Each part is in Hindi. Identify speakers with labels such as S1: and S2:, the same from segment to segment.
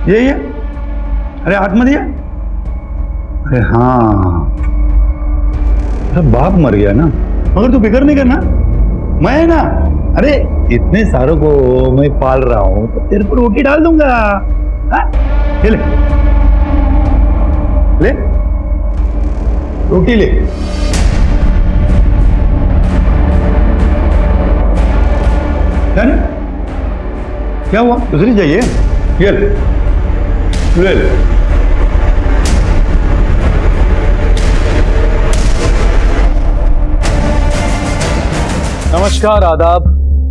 S1: ये अरे हाथ में दिया। अरे हाँ, बाप मर गया ना, मगर तू फिक्र नहीं करना, मैं ना, अरे इतने सारों को मैं पाल रहा हूं तो तेरे पर रोटी डाल दूंगा। ये ले ले रोटी ले। क्या हुआ, दूसरी चाहिए? ये ले ले ले।
S2: नमस्कार, आदाब।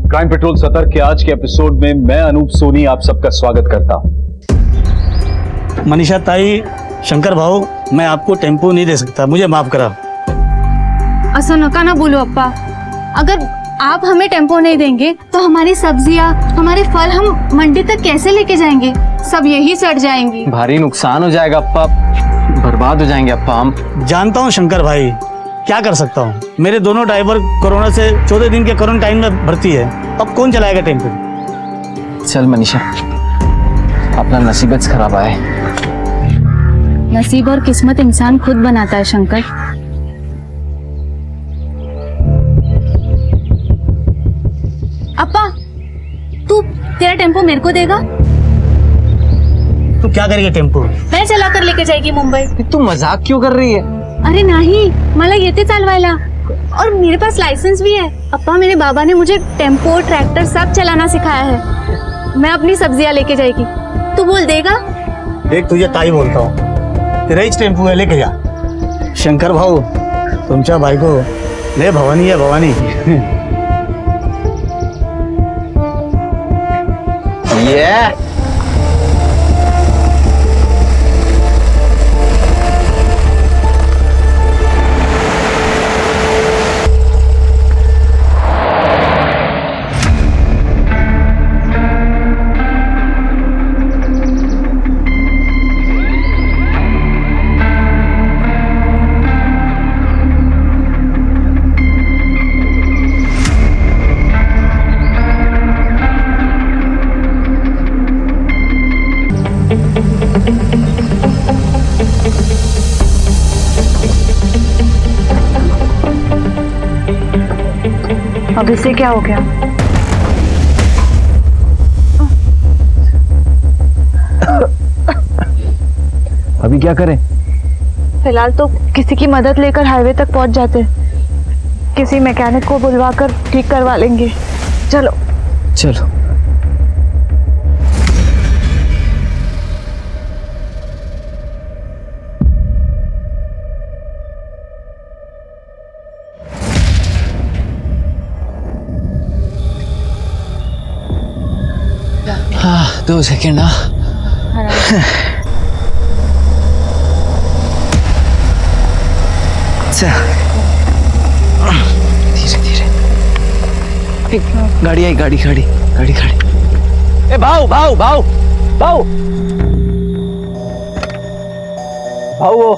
S2: क्राइम पेट्रोल सतर्क के आज के एपिसोड में मैं अनूप सोनी आप सबका स्वागत करता हूं।
S3: मनीषा ताई, शंकर भाऊ, मैं आपको टेम्पो नहीं दे सकता, मुझे माफ करा।
S4: ऐसा नका ना बोलो अप्पा, अगर आप हमें टेम्पो नहीं देंगे तो हमारी सब्जियां, हमारे फल हम मंडी तक कैसे लेके जाएंगे? सब यही सड़ जाएंगी।
S5: भारी नुकसान हो जाएगा अप्पा, बर्बाद हो जाएंगे अप्पा हम।
S3: जानता हूँ शंकर भाई, क्या कर सकता हूँ। मेरे दोनों ड्राइवर कोरोना से 14 दिन के क्वारंटाइन में भर्ती है, अब कौन चलाएगा टेम्पो?
S5: चल मनीषा, अपना नसीबत खराब आए।
S4: नसीब और किस्मत इंसान खुद बनाता है शंकर। अप्पा, तेरा टेम्पो मेरे को देगा?
S3: तू क्या करेगी टेम्पो?
S4: मैं चला कर लेके जाएगी मुंबई।
S5: तू मजाक क्यों कर रही है?
S4: अरे नहीं, मला येते चालवायला और मेरे पास लाइसेंस भी है। अप्पा, मेरे बाबा ने मुझे टेम्पो, ट्रैक्टर सब चलाना सिखाया है। मैं अपनी सब्जियां लेके जाएगी, तू बोल देगा?
S3: देख, तुझे ताई बोलता हूँ, तेरा ही टेम्पो है, लेके जा। शंकर भाऊ, तुमच्या बायको लय भवानी है, भवानी।
S5: ये
S4: अब इसे क्या हो गया?
S5: अभी क्या करें?
S6: फिलहाल तो किसी की मदद लेकर हाईवे तक पहुंच जाते, किसी मैकेनिक को बुलवाकर ठीक करवा लेंगे। चलो
S5: चलो। हाँ, 2 सेकेंड। धीरे धीरे। गाड़ी आई, गाड़ी खड़ी। ए भाऊ भाऊ भाऊ भाऊ भाऊ, वो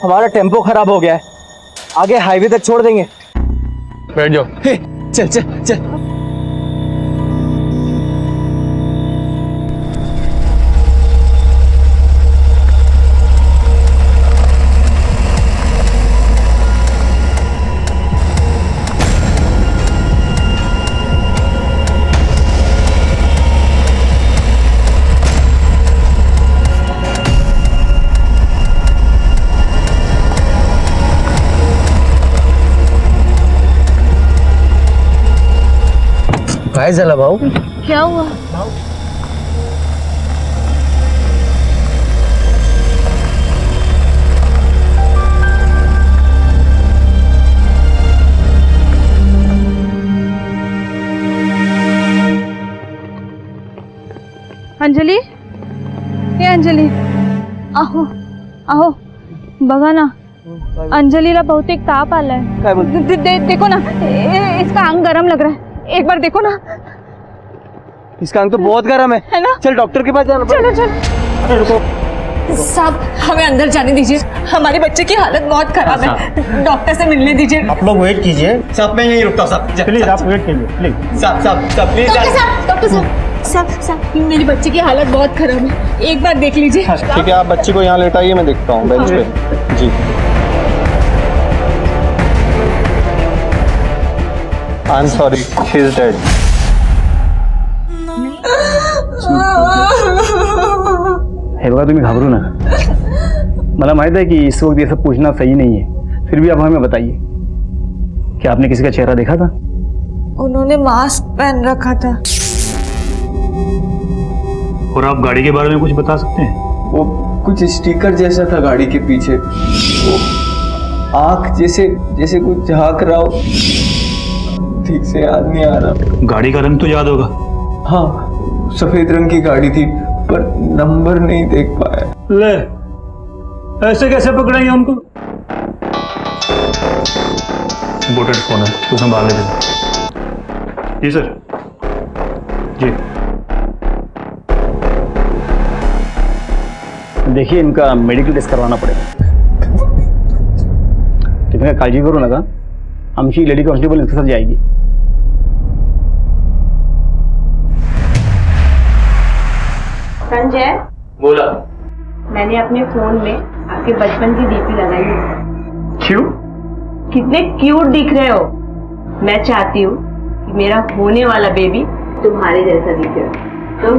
S5: हमारा टेम्पो खराब हो गया है, आगे हाईवे तक छोड़ देंगे।
S2: बैठ जाओ।
S5: चल चल चल। काय झालं भाऊ?
S4: क्या हुआ?
S6: अंजली, हे अंजली, आहो आहो, बघा ना, अंजलीला बहुतेक ताप आलाय।
S5: काय बोलते?
S6: देखो ना, इसका अंग गरम लग रहा है, एक बार देखो ना।
S5: इसका अंग तो बहुत गर्म है
S6: ना?
S5: चल डॉक्टर के पास जाना
S6: चलो चलो।
S5: अरे रुको
S6: साहब, हमें अंदर जाने दीजिए, हमारे बच्चे की हालत बहुत खराब है, डॉक्टर से मिलने दीजिए।
S3: आप लोग वेट कीजिए,
S5: साहब मैं यहीं रुकता हूँ साहब,
S3: प्लीज आप वेट कीजिए, प्लीज।
S5: साहब प्लीज।
S6: डॉक्टर साहब
S4: साहब मेरी बच्ची की हालत बहुत खराब है, एक बार देख लीजिए।
S7: ठीक है, आप बच्ची को यहाँ लेटाइए, मैं देखता हूँ बेंच पे। जी। I am sorry, she is dead.
S5: हे बघा, तुम्ही घाबरू नका। मला माहित है कि इस वक्त ये सब पूछना सही नहीं है, फिर भी आप हमें बताइए, क्या आपने किसी का चेहरा देखा था?
S6: उन्होंने मास्क पहन रखा था।
S1: और आप गाड़ी के बारे में कुछ बता सकते हैं?
S7: वो कुछ स्टिकर जैसा था गाड़ी के पीछे, वो आँख जैसे जैसे कुछ झांक रहा हो, ठीक से याद नहीं आ रहा।
S1: गाड़ी का रंग तो याद होगा?
S7: हाँ, सफेद रंग की गाड़ी थी, पर नंबर नहीं देख पाया।
S1: ले, ऐसे कैसे पकड़ेंगे उनको? इम्पोर्टेंट फोन है, तो संभाल लेते। जी सर। जी
S5: देखिए, इनका मेडिकल टेस्ट करवाना पड़ेगा। तुम्हें काळजी करू नका, आमची लेडी कॉन्स्टेबल इसके साथ जाएगी।
S8: संजय,
S7: बोला।
S8: मैंने अपने फोन में आपके बचपन की डीपी लगाई है।
S7: क्यों?
S8: कितने क्यूट दिख रहे हो। मैं चाहती हूँ कि मेरा होने वाला बेबी तुम्हारे जैसा दिखे, तुम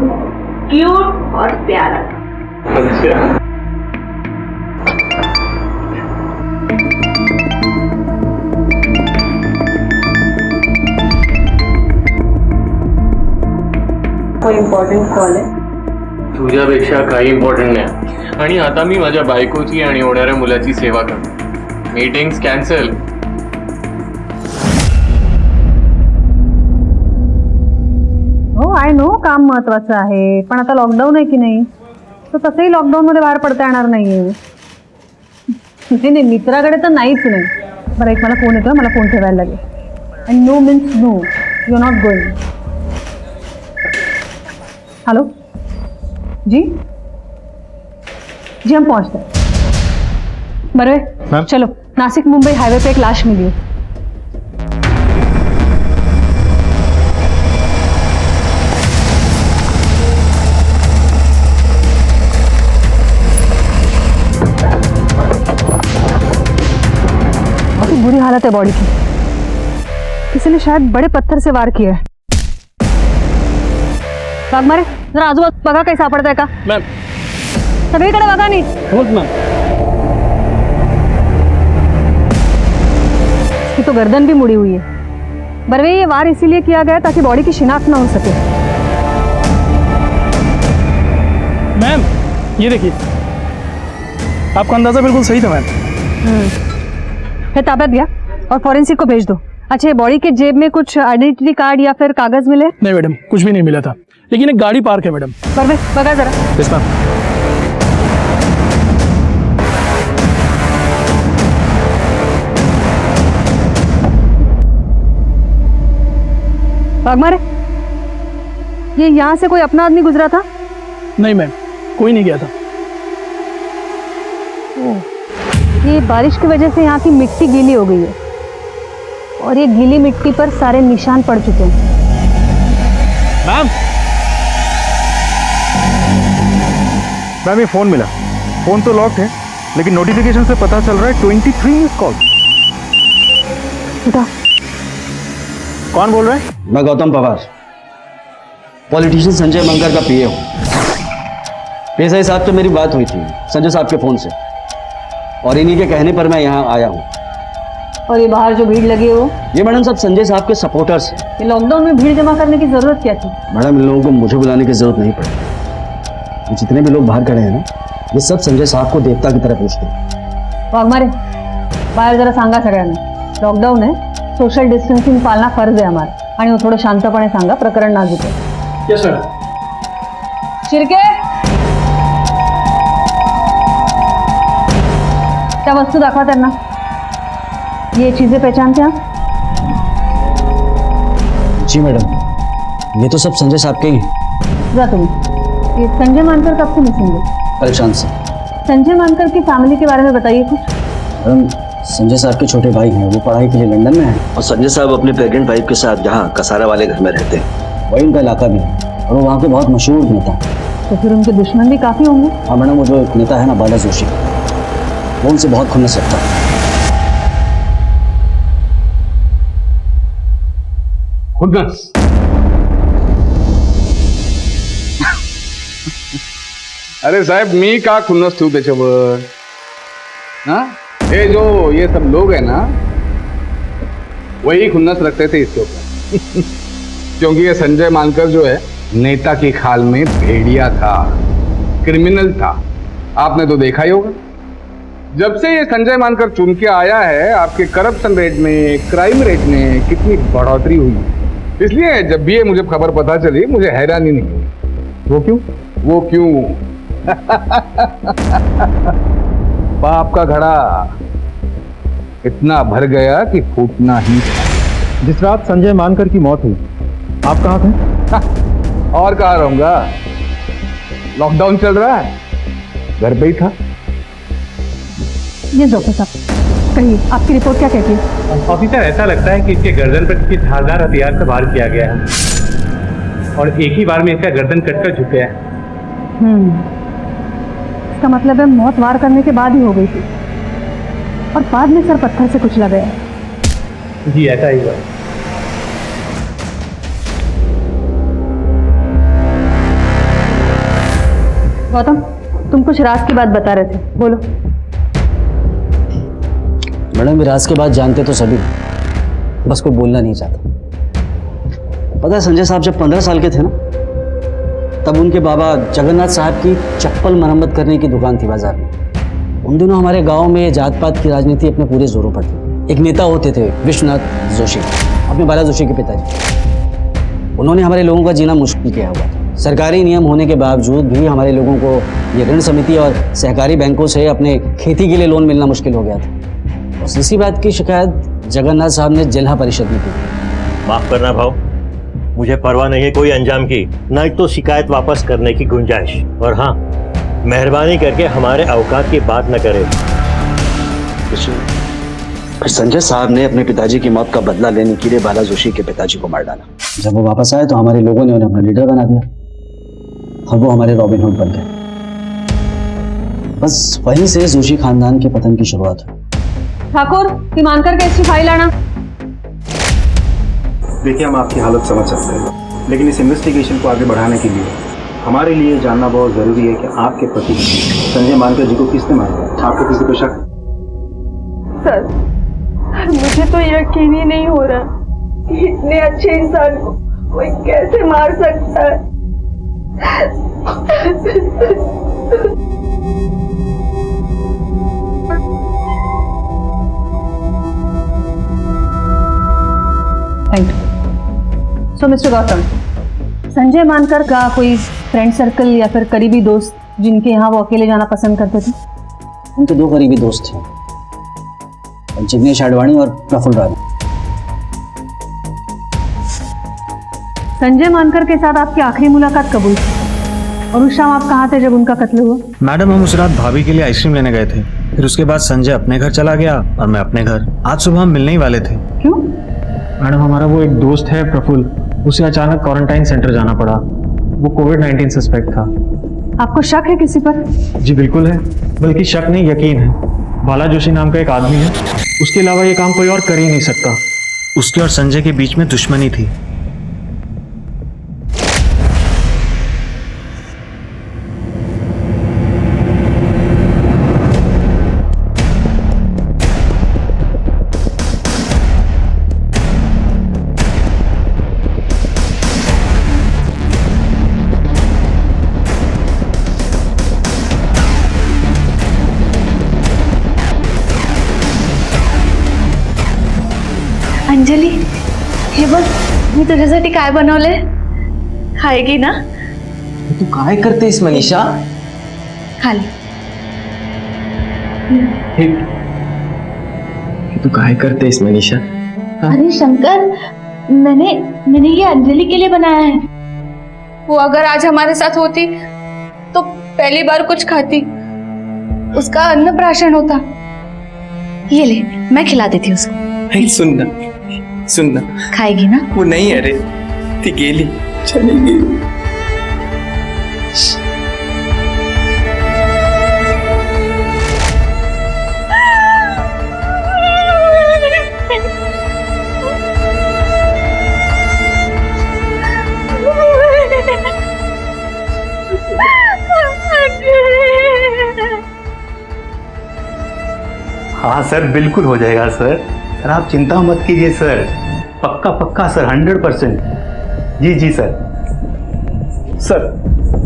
S8: क्यूट और प्यारा।
S7: अच्छा।
S8: कोई इम्पॉर्टंट कॉल है?
S9: तुझ्यापेक्षा काही इम्पॉर्टंट नाही, आणि आता मी माझ्या बायकोची आणि होणाऱ्या मुलाची सेवा करतो। Meetings cancel.
S10: हो, आय नो काम महत्वाचं आहे, पण आता लॉकडाऊन आहे की नाही, तर तसंही लॉकडाऊनमध्ये बाहेर पडता येणार नाहीये। नाही, मित्राकडे तर नाहीच नाही। बरं, एक मला फोन येतोय, मला फोन ठेवायला लागेल। And no means no, you are not going. Hello जी जी, हम पहुंचते हैं। बरवे, चलो, नासिक मुंबई हाईवे पे एक लाश मिली है। काफी बुरी हालत है बॉडी की, किसी ने शायद बड़े पत्थर से वार किया है। वाघमारे, जरा आजूबाजू बघा, काही सापडतंय का?
S9: मॅम,
S10: सगळीकडे बघा नीट। इसकी तो गर्दन भी मुड़ी हुई है। बरवे, ये वार इसीलिए किया गया ताकि बॉडी की शिनाख्त ना हो सके।
S3: मैम, ये देखिए, आपका अंदाजा बिल्कुल सही था मैम।
S10: फिर ताबत गया और फॉरेंसिक को भेज दो। अच्छा, ये बॉडी के जेब में कुछ आइडेंटिटी कार्ड या फिर कागज मिले?
S3: नहीं मैडम, कुछ भी नहीं मिला था, लेकिन एक गाड़ी पार्क है मैडम।
S10: बरवे, बघा जरा।
S3: Yes ma'am.
S10: वाघमारे, ये यहाँ से कोई अपना आदमी गुजरा था?
S3: नहीं मैम, कोई नहीं गया था।
S10: ये बारिश की वजह से यहाँ की मिट्टी गीली हो गई है और ये गीली मिट्टी पर सारे निशान पड़ चुके हैं।
S7: मैम, ये फोन मिला। फोन तो लॉक्ड है, लेकिन नोटिफिकेशन से पता चल रहा है 23 मिस कॉल।
S10: उठा।
S7: कौन बोल रहा है?
S5: मैं गौतम पवार, पॉलिटिशियन संजय मंगर का पीए हूँ। पेशाई साहब से मेरी बात हुई थी संजय साहब के फोन से, और इन्हीं के कहने पर मैं यहाँ आया हूँ।
S10: और ये बाहर जो भीड़ लगी हो,
S5: ये मैडम सब संजय साहब के सपोर्टर्स हैं।
S10: ये लॉकडाउन में भीड़ जमा करने की जरूरत क्या थी?
S5: मैडम, इन लोगों को मुझे बुलाने की जरूरत नहीं पड़ी। ये जितने भी लोग बाहर खड़े हैं ना, ये सब संजय साहब को देवता की तरह पूछते हैं।
S10: वाघमारे, बाहेर जरा सांगा सगळ्यांना, लॉकडाऊन आहे, सोशल डिस्टन्सिंग पाळणं फर्ज आहे आम्हाला, आणि थोडं शांतपणे सांगा, प्रकरण नाजूक आहे।
S3: Yes madam.
S10: शिर्के, त्या वस्तू दाखवा त्यांना। ये चीजें पहचानते हैं आप?
S5: जी मैडम, ये तो सब संजय साहब के ही हैं।
S10: जा तुम्हें। ये संजय मानकर कब से मिसिंग है?
S5: कल शाम से।
S10: संजय मानकर की फैमिली के बारे में बताइए कुछ।
S5: मैडम, संजय साहब के छोटे भाई हैं, वो पढ़ाई के लिए लंदन में हैं, और संजय साहब अपने प्रेग्नेंट वाइफ के साथ यहाँ कसारा वाले घर में रहते हैं, वही उनका इलाका भी है। और वो वहाँ के बहुत मशहूर नेता हैं।
S10: तो फिर उनके दुश्मन भी काफी होंगे।
S5: हाँ मैडम, वो जो एक नेता है ना बाला जोशी, वो उनसे बहुत खुन्नस रखता है।
S2: खुन्नस?
S11: अरे साहेब, मी का खुन्नस ठेवू त्याच्यावर? हाँ, ये सब लोग हैं ना, वही खुन्नस रखते थे इसके ऊपर। क्योंकि ये संजय मानकर जो है नेता की खाल में भेड़िया था, क्रिमिनल था। आपने तो देखा ही होगा। जब से ये संजय मानकर चुन के आया है, आपके करप्शन रेट में, क्राइम रेट में कितनी बढ़ोतरी हुई है। इसलिए जब भी ये मुझे खबर पता चली, मुझे हैरानी नहीं हुई। वो क्यों पाप का घड़ा इतना भर गया कि फूटना ही था।
S12: जिस रात संजय मानकर की मौत हुई, आप कहाँ थे?
S11: और कहाँ रहूंगा? लॉकडाउन चल रहा है, घर पे ही था।
S10: ये डॉक्टर साहब, कहिए आपकी रिपोर्ट क्या कहती है?
S12: ऑफिसर, ऐसा लगता है कि इसके गर्दन पर किसी धारदार हथियार से वार किया गया है और एक ही बार में इसका गर्दन कटकर झुक गया है।
S10: इसका मतलब है मौत वार करने के बाद ही हो गई थी और बाद में सर पत्थर से कुचला गया।
S12: जी ऐसा ही हुआ।
S10: गौतम, तुम कुछ राज की बात बता रहे थे, बोलो।
S5: मैडम, राज के बाद जानते तो सभी, बस कोई बोलना नहीं चाहता। पता है संजय साहब जब 15 साल के थे ना, तब उनके बाबा जगन्नाथ साहब की चप्पल मरम्मत करने की दुकान थी बाजार में। उन दिनों हमारे गांव में जात पात की राजनीति अपने पूरे जोरों पर थी। एक नेता होते थे विश्वनाथ जोशी, अपने बाला जोशी के पिताजी। उन्होंने हमारे लोगों का जीना मुश्किल किया हुआ था। सरकारी नियम होने के बावजूद भी हमारे लोगों को ये ऋण समिति और सहकारी बैंकों से अपने खेती के लिए लोन मिलना मुश्किल हो गया था। और इसी बात की शिकायत जगन्नाथ साहब ने जिला परिषद में की।
S13: माफ करना भाव, मुझे परवाह नहीं है कोई अंजाम की, न तो शिकायत वापस करने की गुंजाइश। और हाँ, मेहरबानी करके हमारे औकात की बात न करें।
S5: फिर संजय साहब ने अपने पिताजी की मौत का बदला लेने के लिए बाला जोशी के पिताजी को मार डाला। जब वो वापस आए तो हमारे लोगों ने उन्हें अपना लीडर बना दिया और वो हमारे रॉबिन हुड बन गए। बस वहीं से जोशी खानदान के पतन की शुरुआत हुई।
S10: ठाकुर, मानकर केस की फाइल आना।
S12: देखिए, हम आपकी हालत समझ सकते हैं, लेकिन इस इन्वेस्टिगेशन को आगे बढ़ाने के लिए हमारे लिए जानना बहुत जरूरी है कि आपके पति संजय मानकर जी को किसने मारा। आपको किसी पे शक?
S6: सर, मुझे तो यकीन ही नहीं हो रहा, इतने अच्छे इंसान को कोई कैसे मार सकता है।
S10: Thank you. So mister Gautam, Sanjay मानकर का कोई फ्रेंड सर्कल या फिर करीबी दोस्त जिनके यहाँ वो अकेले जाना पसंद करते थे?
S5: उनके 2 करीबी दोस्त थे, जिग्नेश आडवाणी और प्रफुल्ल राणा।
S10: संजय मानकर के साथ आपकी आखिरी मुलाकात कब हुई थी और उस शाम आप कहाँ थे जब उनका कत्ल हुआ?
S12: मैडम, हम उस रात भाभी के लिए आइसक्रीम लेने गए थे। फिर उसके बाद संजय अपने घर चला गया और मैं अपने घर। आज सुबह हम मिलने ही वाले थे।
S10: क्यों?
S12: मैडम, हमारा वो एक दोस्त है प्रफुल्ल, उसे अचानक क्वारंटाइन सेंटर जाना पड़ा। वो कोविड-19 सस्पेक्ट था।
S10: आपको शक है किसी पर?
S12: जी बिल्कुल है, बल्कि शक नहीं यकीन है। बाला जोशी नाम का एक आदमी है, उसके अलावा ये काम कोई और कर ही नहीं सकता। उसके और संजय के बीच में दुश्मनी थी।
S4: अंजली, हे बघ, मी तुझ्यासाठी काय बनवलंय, खाएगी ना?
S7: तू काय करतेस मनीषा?
S4: खाली।
S7: तू काय करतेस मनीषा?
S4: अरे शंकर, मैंने ये अंजलि के लिए बनाया है। वो अगर आज हमारे साथ होती तो पहली बार कुछ खाती, उसका अन्नप्राशन होता। ये ले, मैं खिला देती उसको।
S7: सुन ना,
S4: खाएगी ना?
S7: वो नहीं, अरे ती गेली, चली गेली।
S1: हाँ सर, बिल्कुल हो जाएगा सर। सर आप चिंता मत कीजिए सर, पक्का पक्का सर, 100%। जी जी सर।
S12: सर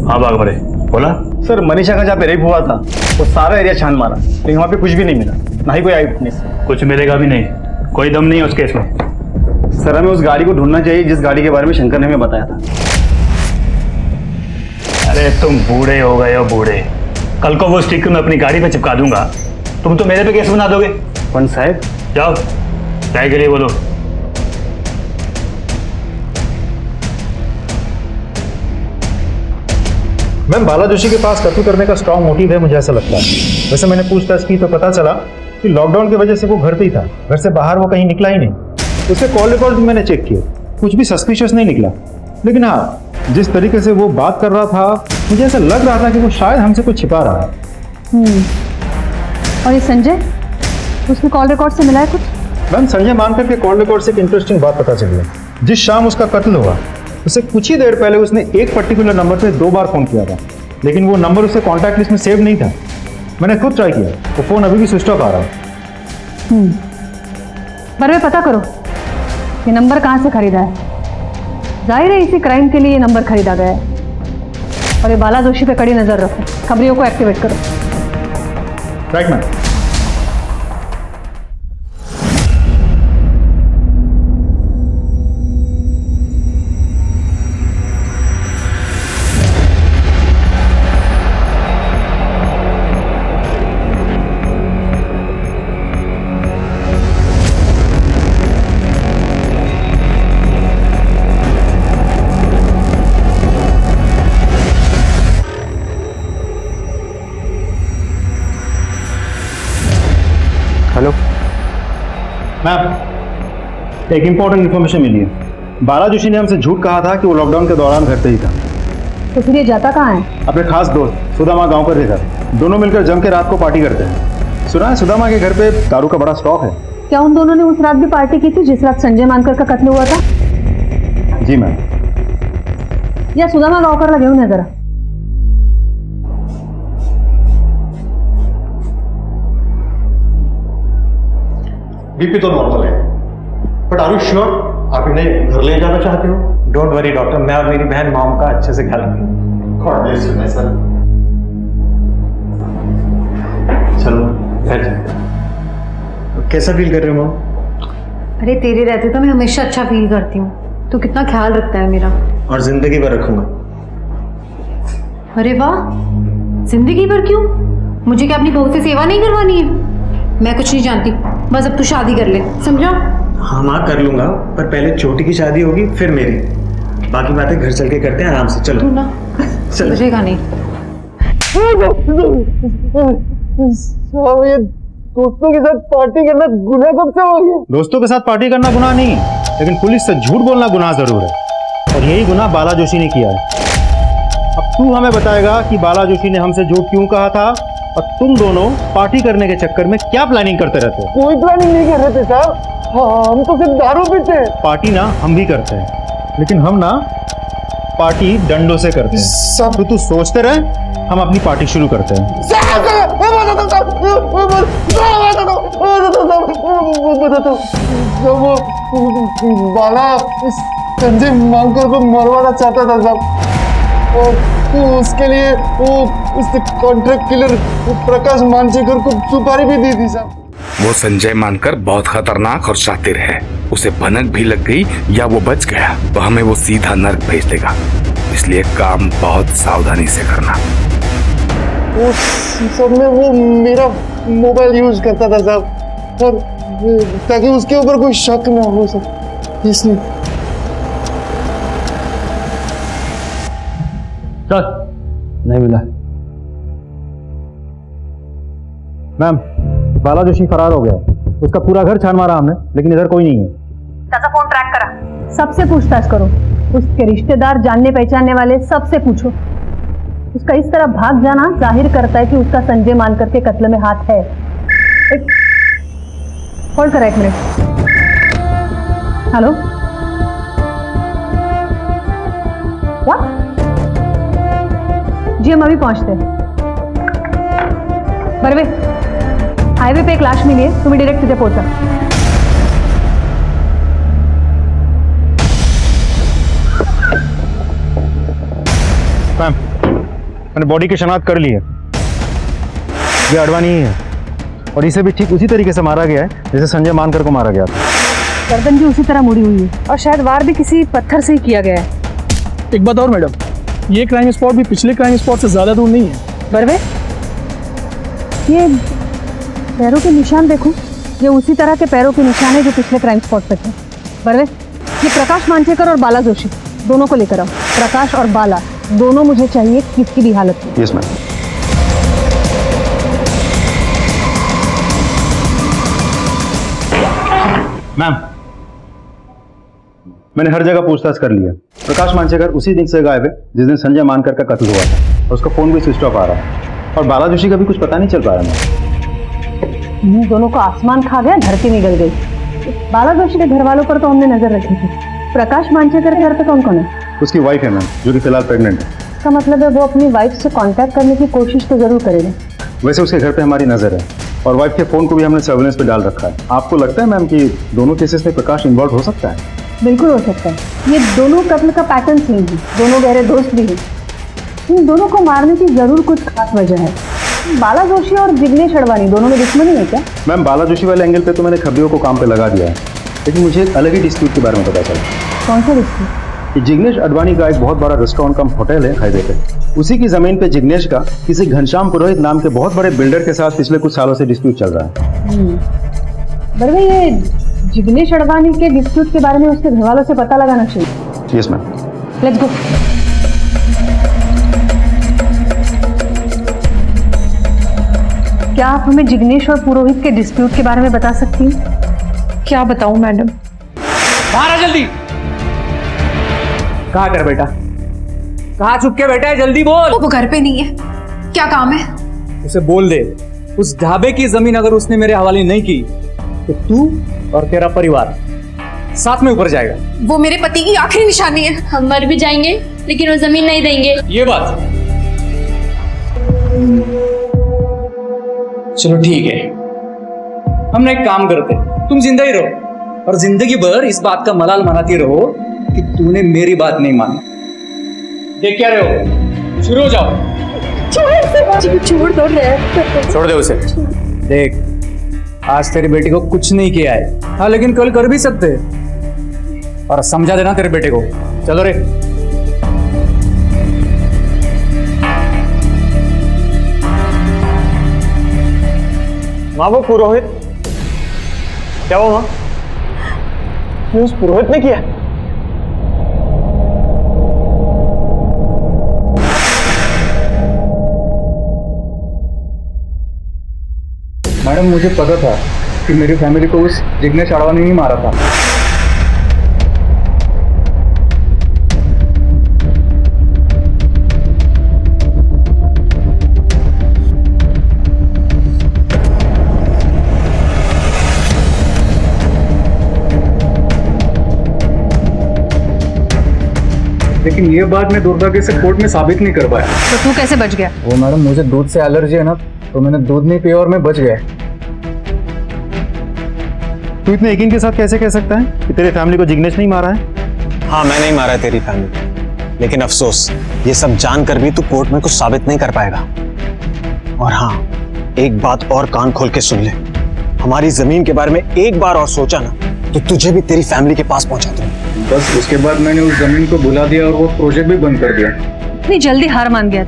S1: हाँ बाग बड़े, बोला।
S12: सर मनीषा का जहाँ पे रेप हुआ था वो सारा एरिया छान मारा, लेकिन वहाँ पे कुछ भी नहीं मिला, ना ही कोई आई विटनेस।
S1: कुछ मिलेगा भी नहीं, कोई दम नहीं है उस केस में।
S12: सर हमें उस गाड़ी को ढूंढना चाहिए जिस गाड़ी के बारे में शंकर ने हमें बताया था।
S1: अरे तुम बूढ़े हो गए हो बूढ़े, कल को वो स्टिकर मैं अपनी गाड़ी पे चिपका दूंगा, तुम तो मेरे पे केस बना दोगे।
S12: पंत साहब
S1: जाओ, चाय के लिए बोलो।
S12: मैम बाला जोशी के पास कत्ल करने का स्ट्रांग मोटिव है, मुझे ऐसा लगता है। वैसे मैंने पूछताछ की तो पता चला कि लॉकडाउन की वजह से वो घर पे ही था, घर से बाहर वो कहीं निकला ही नहीं। उसके कॉल रिकॉर्ड भी मैंने चेक किए, कुछ भी सस्पिशियस नहीं निकला। लेकिन हाँ, जिस तरीके से वो बात कर रहा था मुझे ऐसा लग रहा था कि वो शायद हमसे कुछ छिपा रहा है।
S10: और ये संजय, उसके कॉल रिकॉर्ड से मिला है कुछ?
S12: मैम संजय मानकर के कॉल रिकॉर्ड से एक इंटरेस्टिंग बात पता चली है। जिस शाम उसका कत्ल हुआ उससे कुछ ही देर पहले उसने एक पर्टिकुलर नंबर पे 2 बार फोन किया था, लेकिन वो नंबर उसके कॉन्टैक्ट लिस्ट में सेव नहीं था। मैंने खुद ट्राई किया, वो फोन अभी भी स्विच ऑफ आ रहा है।
S10: पर वे पता करो ये नंबर कहाँ से खरीदा है। जाहिर है इसी क्राइम के लिए ये नंबर खरीदा गया है। और ये बाला जोशी पे कड़ी नजर रखो, खबरियों को एक्टिवेट करो।
S12: Right ma'am. हेलो मैम, एक इंपॉर्टेंट इन्फॉर्मेशन मिली है। बाला जोशी ने हमसे झूठ कहा था कि वो लॉकडाउन के दौरान घर पे ही था।
S10: तो फिर ये जाता कहाँ है?
S12: अपने खास दोस्त सुदामा गांव पर घर, दोनों मिलकर जम के रात को पार्टी करते हैं। सुना है सुदामा के घर पे दारू का बड़ा स्टॉक है।
S10: क्या उन दोनों ने उस रात भी पार्टी की थी जिस रात संजय मानकर का कत्ल हुआ था?
S12: जी मैम।
S10: या सुदामा गांवकर लगे उन्हें जरा।
S14: बीपी तो नॉर्मल है, बट आर यू श्योर आप इन्हें घर ले जाना चाहते हो?
S12: डोंट वरी डॉक्टर, मैं और मेरी बहन मॉम का अच्छे से ख्याल रखेंगे।
S14: God bless you my son. चलो बैठ जाओ।
S12: कैसा फील कर रहे हो मॉम?
S10: अरे तेरे रहते तो मैं हमेशा अच्छा फील करती हूँ, तू कितना ख्याल रखता है मेरा।
S12: और जिंदगी भर रखूंगा।
S10: अरे वाह, जिंदगी भर क्यों? मुझे क्या अपनी बहू से सेवा नहीं करवानी है? मैं कुछ नहीं जानती, बस अब तू शादी कर ले, समझा?
S12: हाँ माँ कर लूंगा, पर पहले छोटी की शादी होगी फिर मेरी। बाकी बातें घर चल के करते हैं आराम से। चलो
S10: तू ना समझेगा नहीं।
S12: ये दोस्तों के साथ पार्टी करना गुनाह कब से हो गया? दोस्तों के साथ पार्टी करना गुनाह नहीं है, लेकिन पुलिस से झूठ बोलना गुनाह जरूर है, और यही गुनाह बाला जोशी ने किया है। अब तू हमें बताएगा कि बाला जोशी ने हमसे झूठ क्यों कहा था, और तुम दोनों पार्टी करने के चक्कर में क्या प्लानिंग करते रहते हो?
S14: कोई प्लानिंग नहीं कर रहे थे साहब, हम तो सिर्फ दारू पीते हैं।
S12: पार्टी ना हम भी करते हैं, लेकिन हम ना पार्टी डंडों से करते हैं। तो तू सोचते रहे, हम अपनी पार्टी शुरू करते हैं।
S14: बाला संजय मानकर को मरवाना चाहता था साहब, और उसके लिए वो उस कॉन्ट्रैक्ट किलर प्रकाश मानसेकर को सुपारी भी दी थी साहब।
S11: वो संजय मानकर बहुत खतरनाक और शातिर है, उसे भनक भी लग गई या वो बच गया तो हमें वो सीधा नर्क भेज देगा, इसलिए काम बहुत सावधानी से करना।
S14: उस सब में वो मेरा मोबाइल यूज करता था साहब, और ताकि उसके ऊपर कोई शक ना हो सके, इसलिए।
S12: नहीं मिला। मैम बाला जोशी फरार हो गया है, उसका पूरा घर छान मारा हमने, लेकिन इधर कोई नहीं है।
S10: चाचा फोन ट्रैक करा, सबसे पूछताछ करो, उसके रिश्तेदार, जानने पहचानने वाले सबसे पूछो। उसका इस तरह भाग जाना जाहिर करता है कि उसका संजय मानकर के कत्ल में हाथ है। होल्ड करा 1 मिनट। Hello, what? जी हम अभी पहुंचते हैं। बरवे हाईवे पे एक लाश मिली आहे, तुम्ही डिरेक्ट तिथे पोहोचा.
S12: मैम, मैंने बॉडी की शनाख्त कर ली है. ये अडवाणी ही है और इसे भी ठीक उसी तरीके से मारा गया है जैसे संजय मानकर को मारा गया था.
S10: गर्दन भी उसी तरह मुड़ी हुई है और शायद वार भी किसी पत्थर से ही किया गया है.
S15: एक बात और मैडम, ये क्राइम स्पॉट भी पिछले क्राइम स्पॉट से ज्यादा दूर नहीं है.
S10: बरवे, ये पैरों के निशान देखो, ये उसी तरह के पैरों के निशान है जो पिछले क्राइम स्पॉट पे थे. बरवे, ये प्रकाश मांचेकर और बाला जोशी दोनों को लेकर आओ. प्रकाश और बाला दोनों मुझे चाहिए किसी भी हालत में.
S12: Yes ma'am. मैम, मैंने हर जगह पूछताछ कर लिया. प्रकाश मांचेकर उसी दिन से गायब है जिस दिन संजय मानकर का कत्ल हुआ था और उसका फोन भी स्विच ऑफ आ रहा है और बाला जोशी का भी कुछ पता नहीं चल पा रहा है.
S10: इन दोनों को आसमान खा गया, धरती निकल गई. बाला जोशी के घर वालों पर तो हमने नजर रखी थी. प्रकाश मांचेकर के घर पे कौन कौन है?
S12: उसकी वाइफ है मैम, जो कि फिलहाल प्रेग्नेंट है.
S10: इसका मतलब है वो अपनी वाइफ से कांटेक्ट करने की कोशिश तो जरूर करेगा.
S12: वैसे उसके घर पे हमारी नजर है और वाइफ के फोन को भी हमने सर्वेलेंस पे डाल रखा है. आपको लगता है मैम कि दोनों केसेस में प्रकाश इन्वॉल्व हो सकता है?
S10: बिल्कुल हो सकता है. ये दोनों कत्ल का पैटर्न सेम है, दोनों गहरे दोस्त भी हैं. इन दोनों को मारने की जरूर कुछ खास वजह है. बाला जोशी और जिग्नेश अडवाणी दोनों में दुश्मनी है क्या?
S12: मैम, बाला जोशी वाले एंगल पे तो मैंने खबरियों को काम पे लगा दिया है, लेकिन मुझे एक अलग ही डिस्प्यूट के बारे में पता चला.
S10: कौन सा डिस्प्यूट?
S12: जिग्नेश अडवाणी का एक बहुत बड़ा रेस्टोरेंट कम होटल है हाईवे पे. उसी की जमीन पे जिग्नेश का किसी घनश्याम पुरोहित नाम के बहुत बड़े बिल्डर के साथ पिछले कुछ सालों से डिस्प्यूट चल रहा है.
S10: बरवे, ये जिग्नेश अडवाणी के डिस्प्यूट के बारे में उसके घर वालों से पता लगाना चाहिए.
S12: Yes ma'am.
S10: Let's go. क्या आप हमें जिग्नेश और पुरोहित के डिस्प्यूट के बारे में बता सकती हैं?
S6: क्या बताऊं मैडम?
S7: बाहर आ जल्दी. कहाँ कर बेटा? कहाँ छुप के बैठा है? जल्दी बोल.
S6: वो घर पे नहीं है. क्या काम है?
S7: उसे बोल दे, उस ढाबे की जमीन अगर उसने मेरे हवाले नहीं की तो तू और तेरा परिवार साथ में ऊपर जाएगा.
S6: वो मेरे पति की आखिरी निशानी है.
S4: हम मर भी जाएंगे लेकिन वो जमीन नहीं देंगे.
S7: ये बात. चलो ठीक है, हम एक काम करते, तुम जिंदा ही रहो और जिंदगी भर इस बात का मलाल मनाती रहो कि तूने मेरी बात नहीं मानी. देख क्या रहे हो? शुरू हो जाओ.
S6: छोड़ दो.
S7: छोड़ दे उसे. देख, आज तेरी बेटी को कुछ नहीं किया है, हाँ, लेकिन कल कर भी सकते हैं. और समझा देना तेरे बेटे को. चलो रे.
S13: माँ, वो पुरोहित क्या हुआ? माँ, उस पुरोहित ने किया?
S12: मैडम, मुझे पता था कि मेरी फैमिली को उस जिग्नेश अडवाणी ने ही मारा था. लेकिन ये बात मैं दुर्भाग्य से कोर्ट में साबित नहीं कर पाया.
S10: तो तू कैसे बच गया?
S12: वो मैडम, मुझे दूध से एलर्जी है ना, तो मैंने दूध नहीं पिया और मैं बच गया. तू इतने यकीन के साथ कैसे कह सकता है कि तेरे फैमिली को जिग्नेश नहीं मारा है?
S16: हाँ, मैं नहीं मारा तेरी फैमिली, लेकिन अफसोस ये सब जानकर भी तू कोर्ट में कुछ साबित नहीं कर पाएगा. और हाँ, एक बात और कान खोल के सुन ले, हमारी जमीन के बारे में एक बार और सोचा ना तो तुझे भी तेरी फैमिली के पास पहुंचा दूंगा.
S12: बस उसके बाद मैंने उस जमीन को भुला दिया और वो प्रोजेक्ट भी बंद कर दिया.
S10: इतनी जल्दी हार मान गया?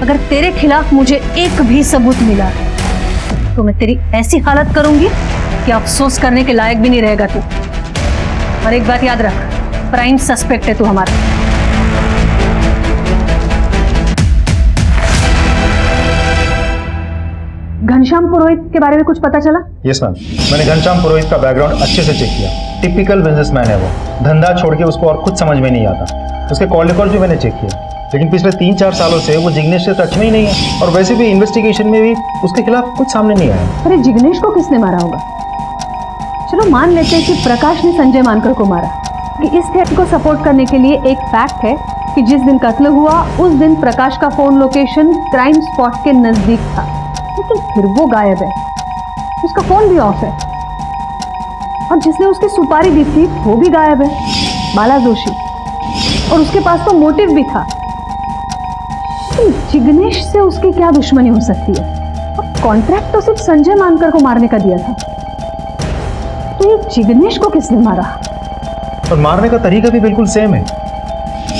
S10: अगर तेरे खिलाफ मुझे एक भी सबूत मिला तो मैं तेरी ऐसी हालत करूंगी कि अफसोस करने के लायक भी नहीं रहेगा तू. और एक बात याद रख, प्राइम सस्पेक्ट है तू हमारा. घनश्याम पुरोहित के बारे में कुछ पता चला?
S12: यस मैम, मैंने घनश्याम पुरोहित का बैकग्राउंड अच्छे से चेक किया. टिपिकल बिजनेसमैन है वो. धंधा छोड़ के उसको और कुछ समझ में नहीं आता. उसके कॉल रिकॉर्ड भी मैंने चेक किया, लेकिन पिछले 3-4 सालों से वो जिग्नेश से टच में ही नहीं है. और वैसे भी इन्वेस्टिगेशन में भी उसके खिलाफ कुछ सामने नहीं आया.
S10: अरे जिग्नेश को किसने मारा होगा? चलो मान लेते हैं कि प्रकाश ने संजय मानकर को मारा. कि इस थ्रेट को सपोर्ट करने के लिए एक फैक्ट है कि जिस दिन कत्ल हुआ उस दिन प्रकाश का फोन लोकेशन क्राइम स्पॉट के नजदीक था, लेकिन फिर वो गायब है. फोन भी ऑफ है और जिसने उसकी सुपारी दी थी वो भी गायब है, बाला जोशी। और उसके पास तो मोटिव भी था। तो जिग्नेश से उसकी क्या दुश्मनी हो सकती है? और कॉन्ट्रैक्ट तो सिर्फ संजय मानकर को मारने का दिया था, तो ये जिग्नेश को किसने मारा?
S12: और मारने का तरीका भी बिल्कुल सेम है,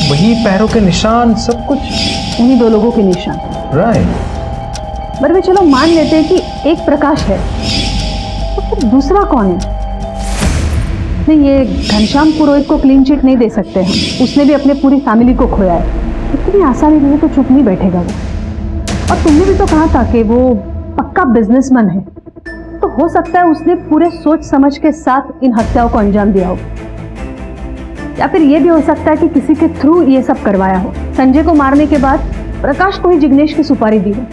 S12: वही पैरों के निशान, सब कुछ
S10: उन्हीं दो लोगों के निशान।
S12: राइट।
S10: पर वे चलो मान लेते हैं कि एक प्रकाश है, तो फिर दूसरा कौन है? नहीं, ये घनश्याम पुरोहित को क्लीन चिट नहीं दे सकते हम। उसने भी अपने पूरी फैमिली को खोया है। इतनी आसानी नहीं तो चुप नहीं बैठेगा वो। और तुमने भी तो कहा था कि वो पक्का बिजनेसमैन है, तो हो सकता है उसने पूरे सोच समझ के साथ इन हत्याओं को अंजाम दिया हो। या फिर ये भी हो सकता है कि किसी के थ्रू ये सब करवाया हो। संजय को मारने के बाद प्रकाश को ही जिग्नेश की सुपारी दी हो।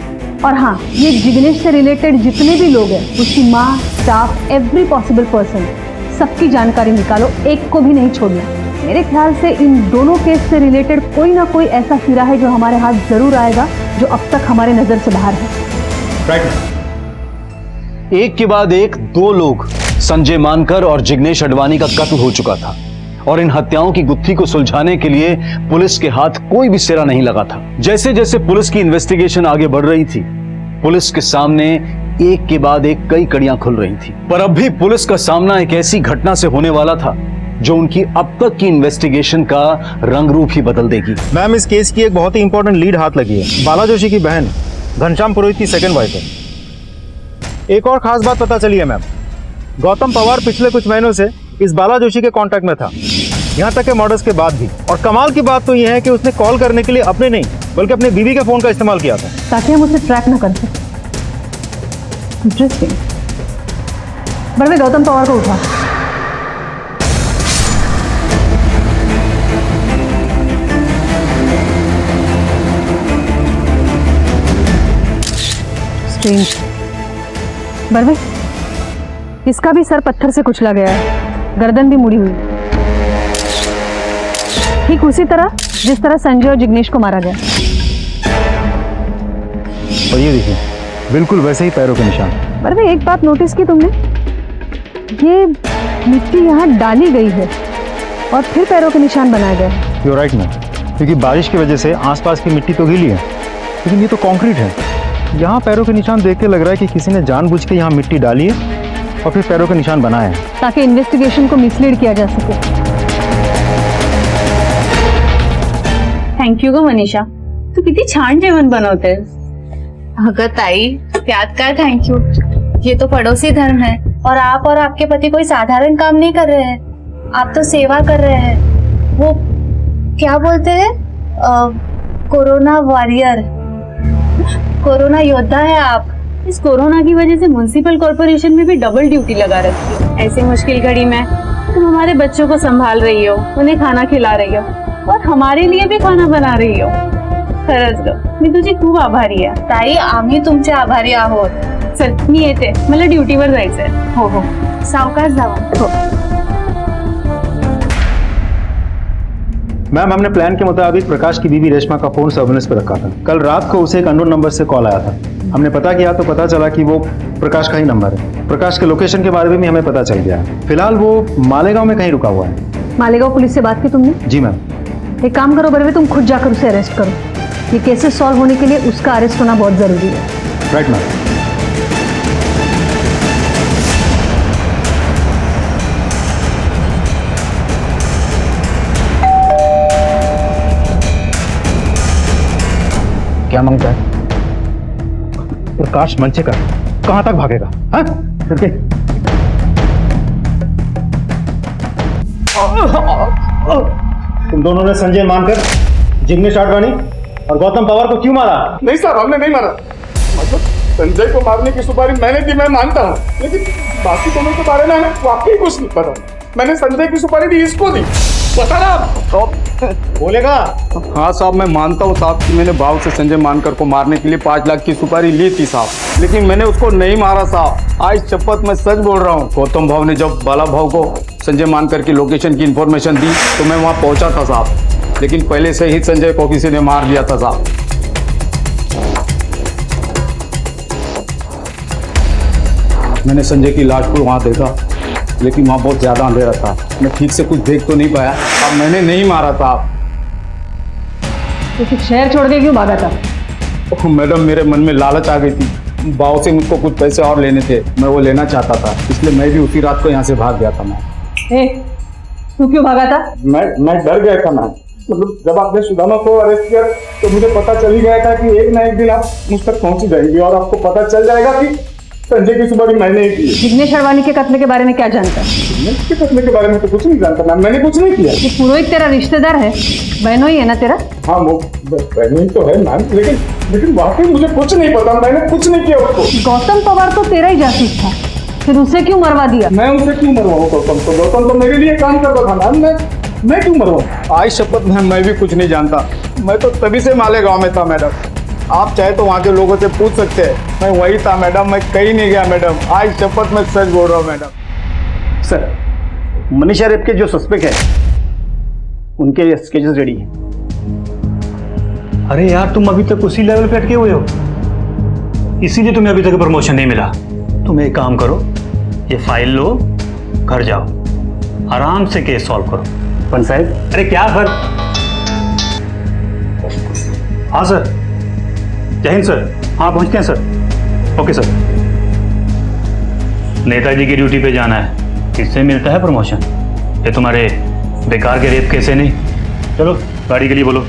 S10: और हाँ, ये जिग्नेश से रिलेटेड जितने भी लोग हैं, उसकी माँ, स्टाफ, एवरी पॉसिबल पर्सन, सबकी जानकारी निकालो, एक को भी नहीं छोड़ना। मेरे ख्याल से इन दोनों केस से रिलेटेड कोई ना कोई ऐसा हीरा है जो हमारे हाथ जरूर आएगा, जो अब तक हमारे नजर से बाहर है।
S2: राइट। एक के बाद एक दो लोग, संजय मानकर और जिग्नेश अडवाणी का कत्ल हो चुका था और इन हत्याओं की गुत्थी को सुलझाने के लिए पुलिस के हाथ कोई भी सिरा नहीं लगा था। जैसे जैसे पुलिस की इन्वेस्टिगेशन आगे बढ़ रही थी, पुलिस के सामने एक के बाद एक कई कड़ियां खुल रही थी। पर अब भी पुलिस का सामना एक ऐसी घटना से होने वाला था जो उनकी अब तक की इन्वेस्टिगेशन का रंग रूप ही बदल देगी।
S12: मैम, इस केस की एक बहुत ही इंपॉर्टेंट लीड हाथ लगी है। बाला जोशी की बहन घनश्याम पुरोहित की सेकंड वाइफ है। एक और खास बात पता चली है मैम, गौतम पवार पिछले कुछ महीनों से इस बाला जोशी के कांटेक्ट में था, यहाँ तक के मर्डर्स के बाद भी। और कमाल की बात तो यह है कि उसने कॉल करने के लिए अपने नहीं बल्कि अपने बीवी के फोन का इस्तेमाल किया था,
S10: ताकि हम उसे ट्रैक न कर सकें। इंटरेस्टिंग। बड़वे गौतम पवार को उठा। स्ट्रेंज। बड़वे, इसका भी सर पत्थर से कुचला गया है, गर्दन भी मुड़ी हुई, ठीक उसी तरह जिस तरह संजय और जिग्नेश को मारा गया।
S12: और ये देखिए, बिल्कुल वैसे ही पैरों के निशान।
S10: बड़वे, एक बात नोटिस की तुमने? ये मिट्टी यहाँ डाली गई है और फिर पैरों के निशान बनाए गए।
S12: यू राइट मैम, क्योंकि बारिश की वजह से आसपास की मिट्टी तो गीली है, लेकिन ये तो कंक्रीट है। यहाँ पैरों के निशान देख के लग रहा है कि किसी ने जानबूझ के यहाँ मिट्टी डाली है और फिर पैरों के निशान बनाए हैं,
S10: ताकि इन्वेस्टिगेशन को मिसलीड किया जा सके।
S4: थँक यू ग मनीषा, तू किती छान जेवण बनवतेस. अगं ताई, त्यात काय थँक यू. ये तो पड़ोसी धर्म है और आप और आपके पति कोई साधारण काम नहीं कर रहे हैं, आप तो सेवा कर रहे हैं. वो क्या बोलते हैं, कोरोना वॉरियर, कोरोना योद्धा है आप. इस कोरोना की वजह से म्युनिसिपल कॉर्पोरेशन में भी डबल ड्यूटी लगा रखी है. ऐसी मुश्किल घड़ी में तुम हमारे बच्चों को संभाल रही हो, उन्हें खाना खिला रही हो और हमारे लिए भी खाना बना रही हो. खरंच ग, मी तुझी खूप आभारी आहे. ताई, आम्ही तुमचे आभारी आहोत. चल मी येते, मला ड्युटीवर जायचंय. हो हो, सावकाश जावा. हो.
S12: मैम, हमने प्लान के मुताबिक प्रकाश की बीवी रेशमा का फोन सर्विलेंस पे रखा था. कल रात को उसे एक अननोन नंबर से कॉल आया था. हमने पता किया तो पता चला कि वो प्रकाश का ही नंबर है. प्रकाश के लोकेशन के बारे में भी हमें पता चल गया है. फिलहाल वो मालेगांव में कहीं रुका हुआ है.
S10: मालेगांव पुलिस से बात की तुमने?
S12: जी मैम.
S10: एक काम करो बरवे, तुम खुद जाकर उसे अरेस्ट करो. ये केसेस सॉल्व होने के लिए उसका अरेस्ट होना बहुत जरूरी है.
S12: Right ma'am.
S16: क्या मांगता है?
S12: प्रकाश मंचेकर कहां तक भागेगा? हाँ? तुम दोनों ने संजय मानकर, जिग्नेश आडवाणी और गौतम पवार को क्यों मारा?
S14: नहीं साहब, हमने नहीं मारा. मतलब संजय को मारने की सुपारी मैंने दी, मैं मानता हूँ, लेकिन बाकी दोनों के बारे में वाकई कुछ नहीं पता. मैंने संजय की सुपारी दी, इसको दी. बता ना आप.
S12: बोलेगा?
S11: हाँ साहब, मैं मानता हूँ साहब कि मैंने भाव से संजय मानकर को मारने के लिए 5 लाख की सुपारी ली थी साहब, लेकिन मैंने उसको नहीं मारा साहब. आज शपथ मैं सच बोल रहा हूँ. गौतम भाव ने जब बाला भाव को संजय मानकर की लोकेशन की इंफॉर्मेशन दी तो मैं वहाँ पहुँचा था साहब, लेकिन पहले से ही संजय को किसी ने मार दिया था साहब. मैंने संजय की लाश को वहाँ देखा, लेकिन वहाँ बहुत ज़्यादा अंधेरा था, मैं ठीक से कुछ देख तो नहीं पाया। अब मैंने नहीं मारा था।
S10: तो फिर शहर छोड़ के क्यों भागा था?
S11: ओह मैडम, मेरे मन में लालच आ गई थी। बाव से मुझको कुछ पैसे और लेने थे, मैं वो लेना चाहता था, इसलिए मैं भी उसी रात को यहाँ से भाग गया था। मैं
S10: तू क्यों भागा था?
S11: मैं डर गया था मैम। मतलब जब आपने सुदामा को अरेस्ट किया तो मुझे पता चल ही गया था कि एक ना एक दिन आप मुझ तक पहुंच ही जाएंगे और आपको पता चल जाएगा कि संजय की सुपारी मैंने ही की।
S10: जिग्नेश अडवाणी के कत्ल के बारे में क्या जानता है?
S11: जिग्नेश के कत्ल के बारे में तो कुछ नहीं जानता मैम, मैंने कुछ नहीं किया।
S10: ये पुरोहित तेरा रिश्तेदार है, बहनोई है ना तेरा?
S11: हाँ वो बहनोई तो है मैम, लेकिन वाकई मुझे कुछ नहीं पता, मैंने कुछ नहीं किया उसको।
S10: गौतम पवार तो तेरा ही जासूस था, फिर उसे क्यों मरवा दिया?
S11: मैं उसे क्यों मरवाऊँ गौतम को? गौतम तो मेरे लिए काम करता था मैम, मैं क्यों मरवाऊँ? आज शपथ मैम, मैं भी कुछ नहीं जानता। मैं तो तभी से मालेगांव में था मैडम, आप चाहे तो वहाँ के लोगों से पूछ सकते हैं, मैं वही था मैडम, मैं कहीं नहीं गया मैडम। आज शपथ मैं सच बोल रहा हूँ मैडम।
S12: सर, मनीषा रेप के जो सस्पेक्ट है उनके स्केचेस रेडी हैं।
S3: अरे यार, तुम अभी तक उसी लेवल पे अटके हुए हो, इसीलिए तुम्हें अभी तक प्रमोशन नहीं मिला। तुम एक काम करो, ये फाइल लो, घर जाओ, आराम से केस सॉल्व करो।
S12: पन साहब,
S3: अरे क्या सर? हाँ सर, जय हिंद सर। हाँ पहुंचते हैं सर। Okay sir. नेताजी की ड्यूटी पे जाना है, इससे मिलता है प्रमोशन। ये तुम्हारे बेकार के रेप केस है नहीं। चलो गाड़ी के लिए बोलो,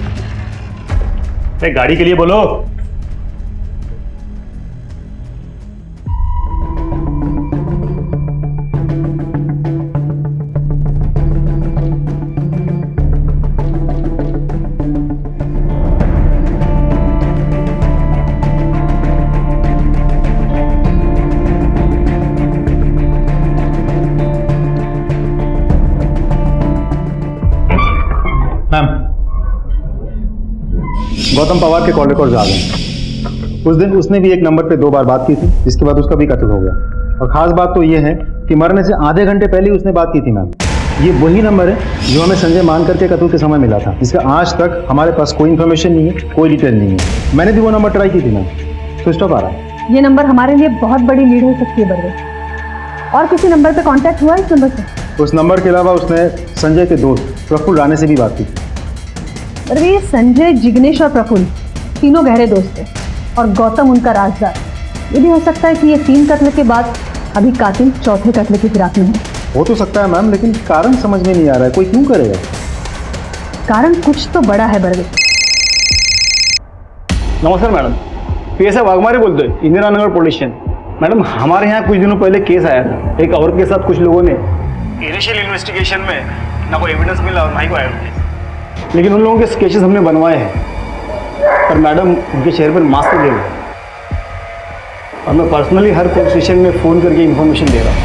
S3: अरे गाड़ी के लिए बोलो।
S12: मैम, गौतम पवार के कॉल रिकॉर्ड्स आ गए। उस दिन उसने भी एक नंबर पे 2 बार बात की थी, जिसके बाद उसका भी कत्ल हो गया। और खास बात तो ये है कि मरने से आधे घंटे पहले ही उसने बात की थी मैम। ये वही नंबर है जो हमें संजय मानकर के कत्ल के समय मिला था, जिसका आज तक हमारे पास कोई इन्फॉर्मेशन नहीं है, कोई डिटेल नहीं है। मैंने भी वो नंबर ट्राई की थी मैम, स्विच ऑफ आ रहा है।
S10: ये नंबर हमारे लिए बहुत बड़ी लीड हो सकती है बरवे। और किसी नंबर पे कांटेक्ट हुआ इस नंबर से?
S12: उस नंबर के अलावा उसने संजय के दोस्त प्रफुल्ल राणे से भी बात की।
S10: बरवे, ये संजय, जिग्नेश और प्रफुल्ल तीनों गहरे दोस्त थे और गौतम उनका राजदार। ये भी हो सकता है कि ये 3 कत्ल के बाद अभी कातिल चौथे कत्ल की फिराक में है।
S12: हो तो सकता है मैम, लेकिन कारण समझ में नहीं आ रहा है, कोई क्यों करेगा?
S10: कारण कुछ तो बड़ा है बरवे।
S12: नमस्कार मैडम, PSI वाघमारे बोलते हैं, Indira Nagar police station. Madam, हमारे यहाँ कुछ दिनों पहले केस आया था, एक औरत के साथ कुछ लोगों ने इनिशियल इन्वेस्टिगेशन में ना कोई एविडेंस मिला और ना ही कोई एविडेंस, लेकिन उन लोगों के स्केचेस हमने बनवाए हैं। पर मैडम, उनके चेहरे पर मास्क लगे हुए, और मैं पर्सनली हर पुलिस स्टेशन में फ़ोन करके इन्फॉर्मेशन दे रहा हूँ।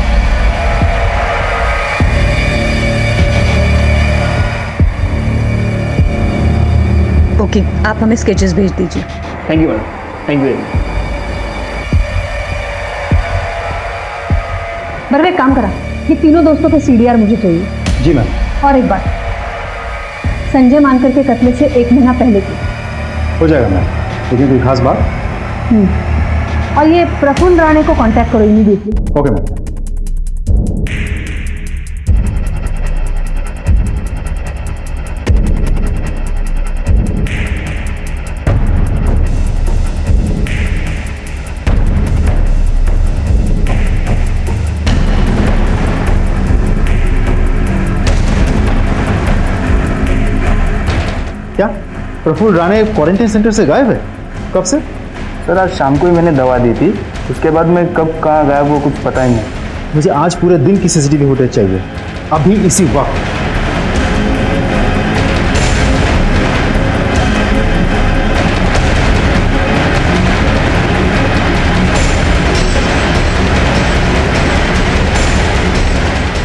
S10: ओके, आप हमें स्केचेस भेज दीजिए।
S12: Thank you madam, thank you very much.
S10: Barve, एक काम करा, ये तीनों दोस्तों के CDR मुझे चाहिए।
S12: जी मैम।
S10: और एक बात, संजय मानकर के कत्ल से 1 महीना पहले की।
S12: हो जाएगा मैम, लेकिन कोई खास बात?
S10: और ये प्रफुल्ल राणे को कांटेक्ट करो इमीडिएटली।
S12: Okay ma'am. क्या प्रफुल्ल राणे क्वारंटाइन सेंटर से गायब है? कब से?
S17: सर, आज शाम को ही मैंने दवा दी थी, उसके बाद मैं कब कहाँ गायब वो कुछ पता ही नहीं।
S12: मुझे आज पूरे दिन की CCTV फुटेज चाहिए, अभी इसी वक्त।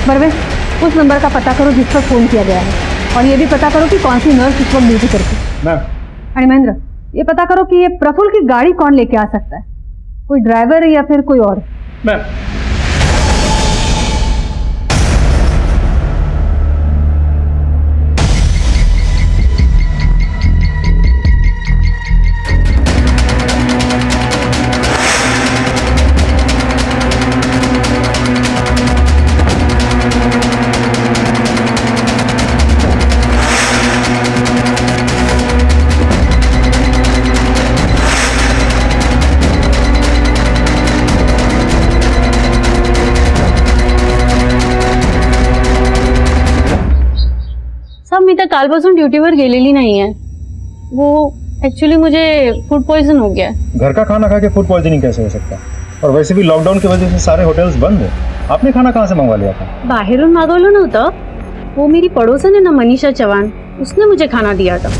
S10: बरवे, उस नंबर का पता करो जिस पर फोन किया गया है, और ये भी पता करो कि कौन सी नर्स इस वक्त ड्यूटी करती है।
S12: मैम।
S10: अरे महेंद्र, ये पता करो कि ये प्रफुल्ल की गाड़ी कौन लेके आ सकता है, कोई ड्राइवर या फिर कोई और।
S12: मैम।
S10: मी तर कालपासून ड्युटीवर गेलेली नाही आहे. वो एक्चुअली मुझे फूड पॉइजन हो गया है.
S12: घर का खाना खा के फूड पॉइजनिंग कैसे हो सकता है? और वैसे भी लॉकडाउन की वजह से सारे होटल्स बंद है. आपने खाना कहाँ से मंगवा लिया था?
S10: बाहेरून मागवलं नव्हतं. वो मेरी पड़ोसन है ना मनीषा चौहान, उसने मुझे खाना दिया था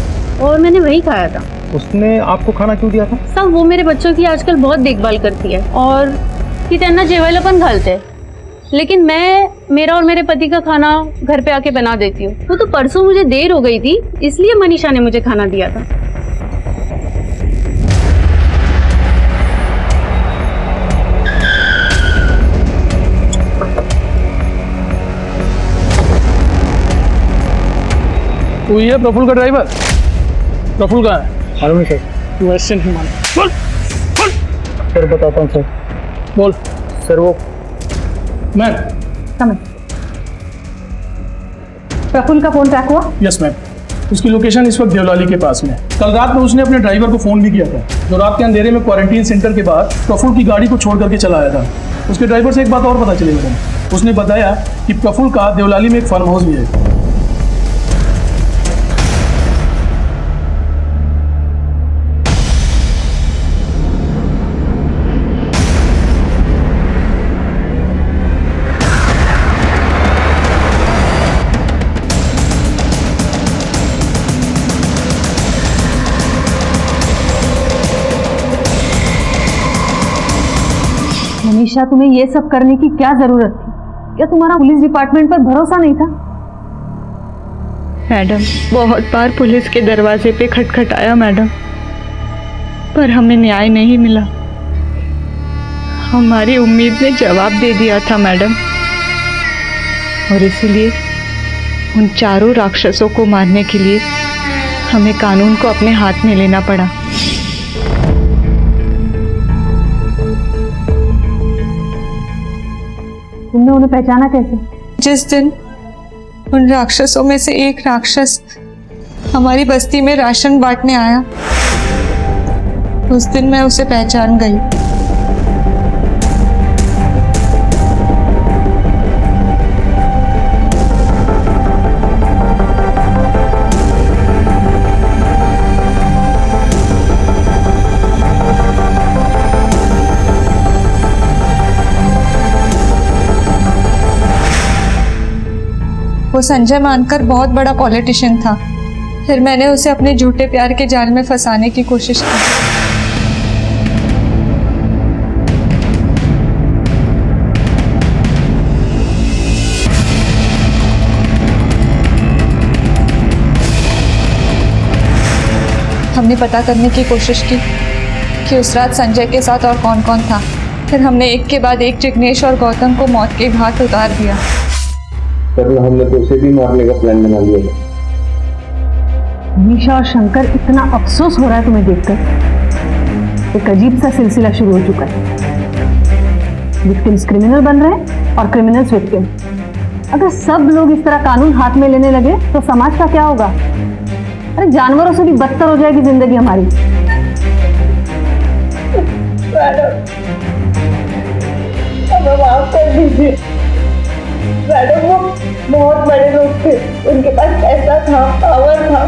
S10: और मैंने वही खाया था.
S12: उसने आपको खाना क्यों दिया था?
S10: सब वो मेरे बच्चों की आजकल बहुत देखभाल करती है और ती त्यांना जेवायला पण घालते. लेकिन मैं मेरा और मेरे पति का खाना घर पे आके बना देती हूँ. वो तो परसों मुझे देर हो गई थी, इसलिए मनीषा ने मुझे खाना दिया था.
S15: तू ही है प्रफुल्ल का ड्राइवर? प्रफुल्ल कहाँ है?
S12: मालूम नहीं सर.
S15: तू ऐसे नहीं मालूम. बोल बोल.
S12: सर बताता हूँ सर.
S15: बोल.
S12: सर वो
S15: मैम.
S10: प्रफुल्ल का फोन ट्रैक हुआ?
S15: Yes ma'am. उसकी लोकेशन इस वक्त देवलाली के पास में है. कल रात में उसने अपने ड्राइवर को फोन भी किया था, जो रात के अंधेरे में क्वारंटीन सेंटर के बाहर प्रफुल्ल की गाड़ी को छोड़ करके चला आया था. उसके ड्राइवर से एक बात और पता चली मैडम. उसने बताया कि प्रफुल्ल का देवलाली में एक फार्म हाउस भी है.
S10: मनीषा, तुम्हें ये सब करने की क्या जरूरत थी? क्या तुम्हारा पुलिस डिपार्टमेंट पर भरोसा नहीं था?
S6: मैडम, बहुत बार पुलिस के दरवाजे पे खटखटाया मैडम, पर हमें न्याय नहीं मिला. हमारी उम्मीद ने जवाब दे दिया था मैडम, और इसलिए उन चारों राक्षसों को मारने के लिए हमें कानून को अपने हाथ में लेना पड़ा.
S10: तुमने उन्हें पहचाना कैसे?
S6: जिस दिन उन राक्षसों में से एक राक्षस हमारी बस्ती में राशन बांटने आया, उस दिन मैं उसे पहचान गई. वो संजय मानकर बहुत बड़ा पॉलिटिशियन था. फिर मैंने उसे अपने झूठे प्यार के जाल में फंसाने की कोशिश की. हमने पता करने की कोशिश की कि उस रात संजय के साथ और कौन कौन था. फिर हमने एक के बाद एक जिग्नेश और गौतम को मौत के घाट उतार दिया.
S17: पर हमने तो उसे भी मारने का प्लान बना लिया.
S10: मनीषा और शंकर, इतना अफसोस हो रहा है तुम्हें देखकर. एक अजीब सा सिलसिला शुरू हो चुका है. विक्टिम्स क्रिमिनल बन रहे हैं और क्रिमिनल्स विक्टिम. अगर सब लोग इस तरह कानून हाथ में लेने लगे तो समाज का क्या होगा? अरे जानवरों से भी बदतर हो जाएगी जिंदगी हमारी.
S6: हमें माफ कर दीजिए मैडम. वो बहुत बड़े लोग थे, उनके पास पैसा था, पावर था.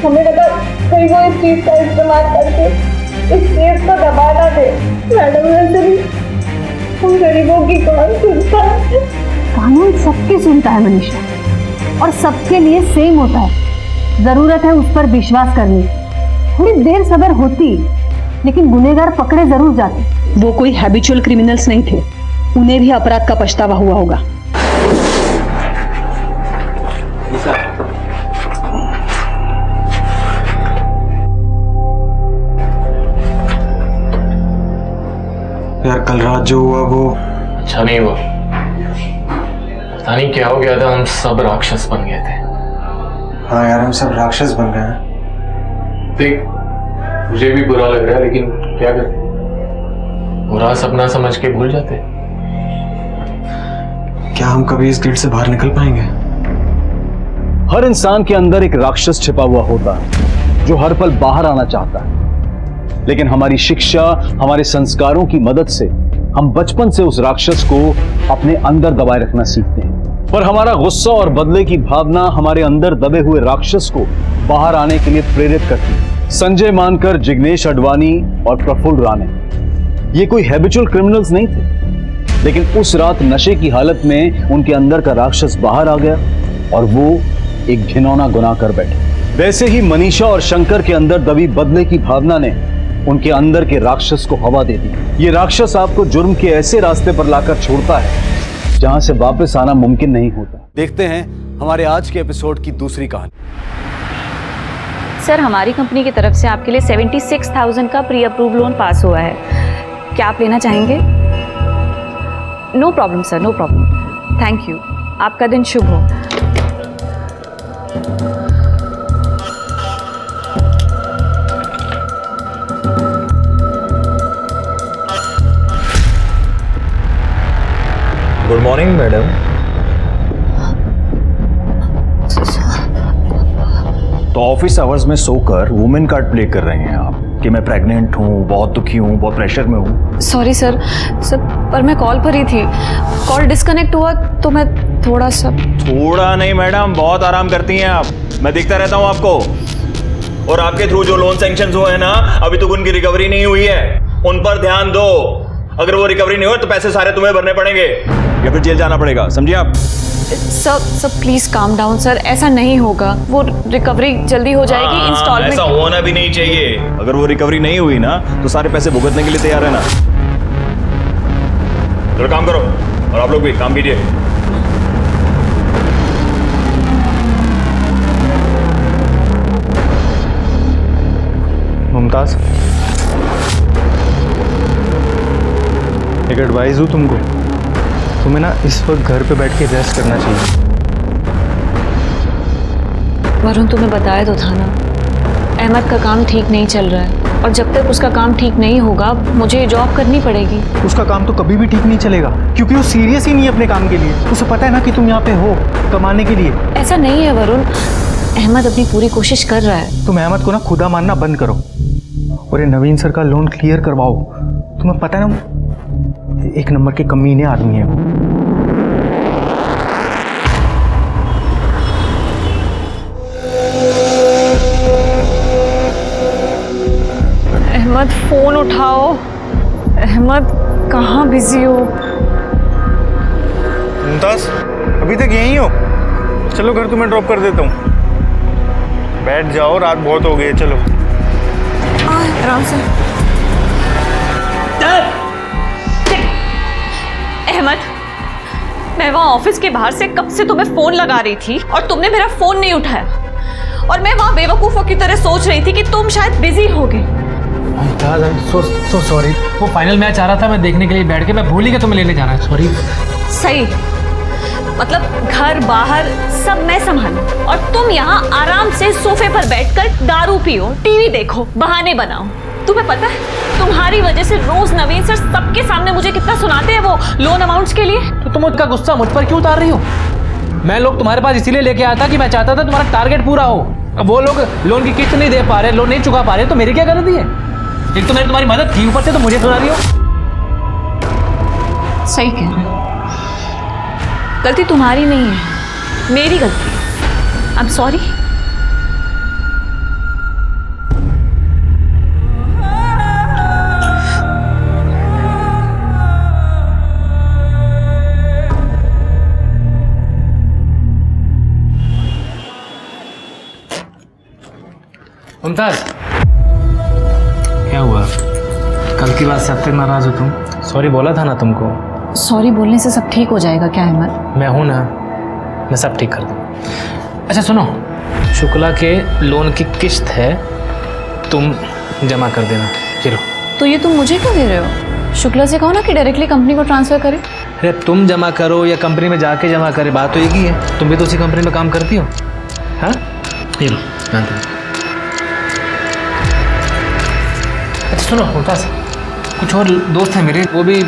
S6: हमें लगा कहीं वो इस चीज का इस्तेमाल करके इस केस को दबा ना दे. मैडम, वैसे भी हम गरीबों की कौन सुनता है?
S10: कानून सबकी सुनता है मनीषा, और सबके लिए सेम होता है. जरूरत है उस पर विश्वास करने. थोड़ी देर सब्र होती, लेकिन गुनहगार पकड़े जरूर जाते.
S18: वो कोई हैबिचुअल क्रिमिनल्स नहीं थे. उन्हें भी अपराध का पछतावा हुआ होगा.
S16: यार, कल रात जो हुआ वो
S9: अच्छा नहीं हुआ. पता नहीं क्या हो गया था, हम सब राक्षस बन गए थे.
S16: हाँ यार, हम सब राक्षस बन गए हैं.
S9: देख, मुझे भी बुरा लग रहा है, लेकिन क्या करें, बुरा सपना समझ के भूल जाते.
S16: क्या हम कभी इस गेट से बाहर निकल पाएंगे?
S2: हर इंसान के अंदर एक राक्षस छिपा हुआ होता है जो हर पल बाहर आना चाहता है. लेकिन हमारी शिक्षा, हमारे संस्कारों की मदद से हम बचपन से उस राक्षस को अपने अंदर दबाए रखना सीखते हैं. पर हमारा गुस्सा और बदले की भावना हमारे अंदर दबे हुए राक्षस को बाहर आने के लिए प्रेरित करती है। संजय मानकर, जिग्नेश अडवाणी और प्रफुल्ल राणे ये कोई हैबिचुअल क्रिमिनल्स नहीं थे, लेकिन उस रात नशे की हालत में उनके अंदर का राक्षस बाहर आ गया और वो एक घिनौना गुनाह कर बैठे। वैसे ही मनीषा और शंकर के अंदर दबी बदले की भावना ने उनके अंदर के राक्षस को हवा दे दी। ये राक्षस आपको जुर्म के ऐसे रास्ते पर लाकर छोड़ता है जहां से वापस आना मुमकिन नहीं होता। देखते हैं हमारे आज के एपिसोड की दूसरी कहानी।
S19: सर, हमारी कंपनी की तरफ से आपके लिए 76,000 का प्री अप्रूव लोन पास हुआ है। क्या आप लेना चाहेंगे? No problem sir, no problem. Thank you. आपका दिन शुभ हो।
S17: Good morning madam.
S16: तो ऑफिस आवर्स में सोकर वुमेन कार्ड प्ले कर रहे हैं आप कि मैं प्रेग्नेंट हूँ, बहुत दुखी हूँ, बहुत प्रेशर में हूँ।
S19: सॉरी सर, पर मैं कॉल पर ही थी। कॉल डिस्कनेक्ट हुआ तो मैं थोड़ा
S16: नहीं मैडम, बहुत आराम करती हैं आप, मैं देखता रहता हूँ आपको। और आपके थ्रू जो लोन सैंक्शन हुए हैं ना, अभी तक उनकी रिकवरी नहीं हुई है, उन पर ध्यान दो। अगर वो रिकवरी नहीं हो तो पैसे सारे तुम्हें भरने पड़ेंगे या फिर जेल जाना पड़ेगा, समझिए आप।
S19: Sir please calm down sir, ऐसा नहीं होगा। वो रिकवरी जल्दी हो जाएगी। इंस्टॉलमेंट
S16: ऐसा होना भी नहीं चाहिए। अगर वो रिकवरी नहीं हुई ना तो सारे पैसे भुगतने के लिए तैयार है ना। चलो काम करो, और आप लोग भी काम कीजिए।
S17: मुमताज, एक एडवाइस दूं तुमको, तुम्हें ना इस वक्त घर पे बैठ के रेस्ट करना चाहिए।
S19: वरुण, तुम्हें बताया तो था ना, अहमद का काम ठीक नहीं चल रहा है, और जब तक उसका काम ठीक नहीं होगा मुझे जॉब करनी पड़ेगी।
S17: उसका काम तो कभी भी ठीक नहीं चलेगा, क्योंकि वो सीरियस ही नहीं है अपने काम के लिए। उसे पता है ना कि तुम यहाँ पे हो कमाने के लिए।
S19: ऐसा नहीं है वरुण, अहमद अपनी पूरी कोशिश कर रहा है।
S17: तुम अहमद को ना खुदा मानना बंद करो और ये नवीन सर का लोन क्लियर करवाओ। तुम्हें पता है ना, एक नंबर के कमीने आदमी है वो।
S19: अहमद फोन उठाओ। अहमद कहाँ बिजी हो?
S17: मुमताज, अभी तक यहीं हो? चलो घर तुम्हें ड्रॉप कर देता हूँ। बैठ जाओ, रात बहुत हो गई है। चलो
S19: आराम से। अहमद, मैं वहाँ ऑफिस के बाहर से कब से तुम्हें फोन लगा रही थी और तुमने मेरा फोन नहीं उठाया, और मैं वहाँ बेवकूफों की तरह सोच रही थी कि तुम शायद बिजी होगे।
S7: So sorry. वो फाइनल मैच आ रहा था, मैं देखने के लिए बैठ के मैं भूल ही गया तुम्हें लेने जाना है। सॉरी।
S19: सही, मतलब घर बाहर सब मैं संभालूं और तुम यहाँ आराम से सोफे पर बैठकर दारू पियो, टीवी देखो, बहाने बनाओ। तुम्हें पता है तुम्हारी वजह से रोज नवीन सर सबके सामने मुझे कितना सुनाते हैं वो लोन अमाउंट्स के लिए।
S7: तो तुम उसका गुस्सा मुझ पर क्यों उतार रही हो? मैं लोग तुम्हारे पास इसीलिए लेके आया था कि मैं चाहता था तुम्हारा टारगेट पूरा हो। अब वो लोग लोन की किस्त नहीं दे पा रहे, लोन नहीं चुका पा रहे, तो मेरी क्या गलती है? एक तो मैंने तुम्हारी मदद की, ऊपर से तो मुझे सुना रही हो।
S19: सही कह रहे हो, गलती तुम्हारी नहीं है, मेरी गलती है। आई एम सॉरी।
S7: मुमताज, क्या हुआ? कल की बात से अब तक नाराज हो तुम? सॉरी बोला था ना तुमको।
S19: सॉरी बोलने से सब ठीक हो जाएगा क्या अहमद?
S7: मैं हूं ना, मैं सब ठीक कर दूँ। अच्छा सुनो, शुक्ला के लोन की किस्त है, तुम जमा कर देना। चलो।
S19: तो ये तुम मुझे क्यों दे रहे हो? शुक्ला से कहो ना कि डायरेक्टली कंपनी को ट्रांसफर करे।
S7: अरे तुम जमा करो या कंपनी में जाके जमा करे, बात तो एक ही है। तुम भी तो उसी कंपनी में काम करती हो। हाँ, ये लो, ध्यान दो। अच्छा सुनो मुमताज, कुछ और दोस्त हैं मेरे, वो भी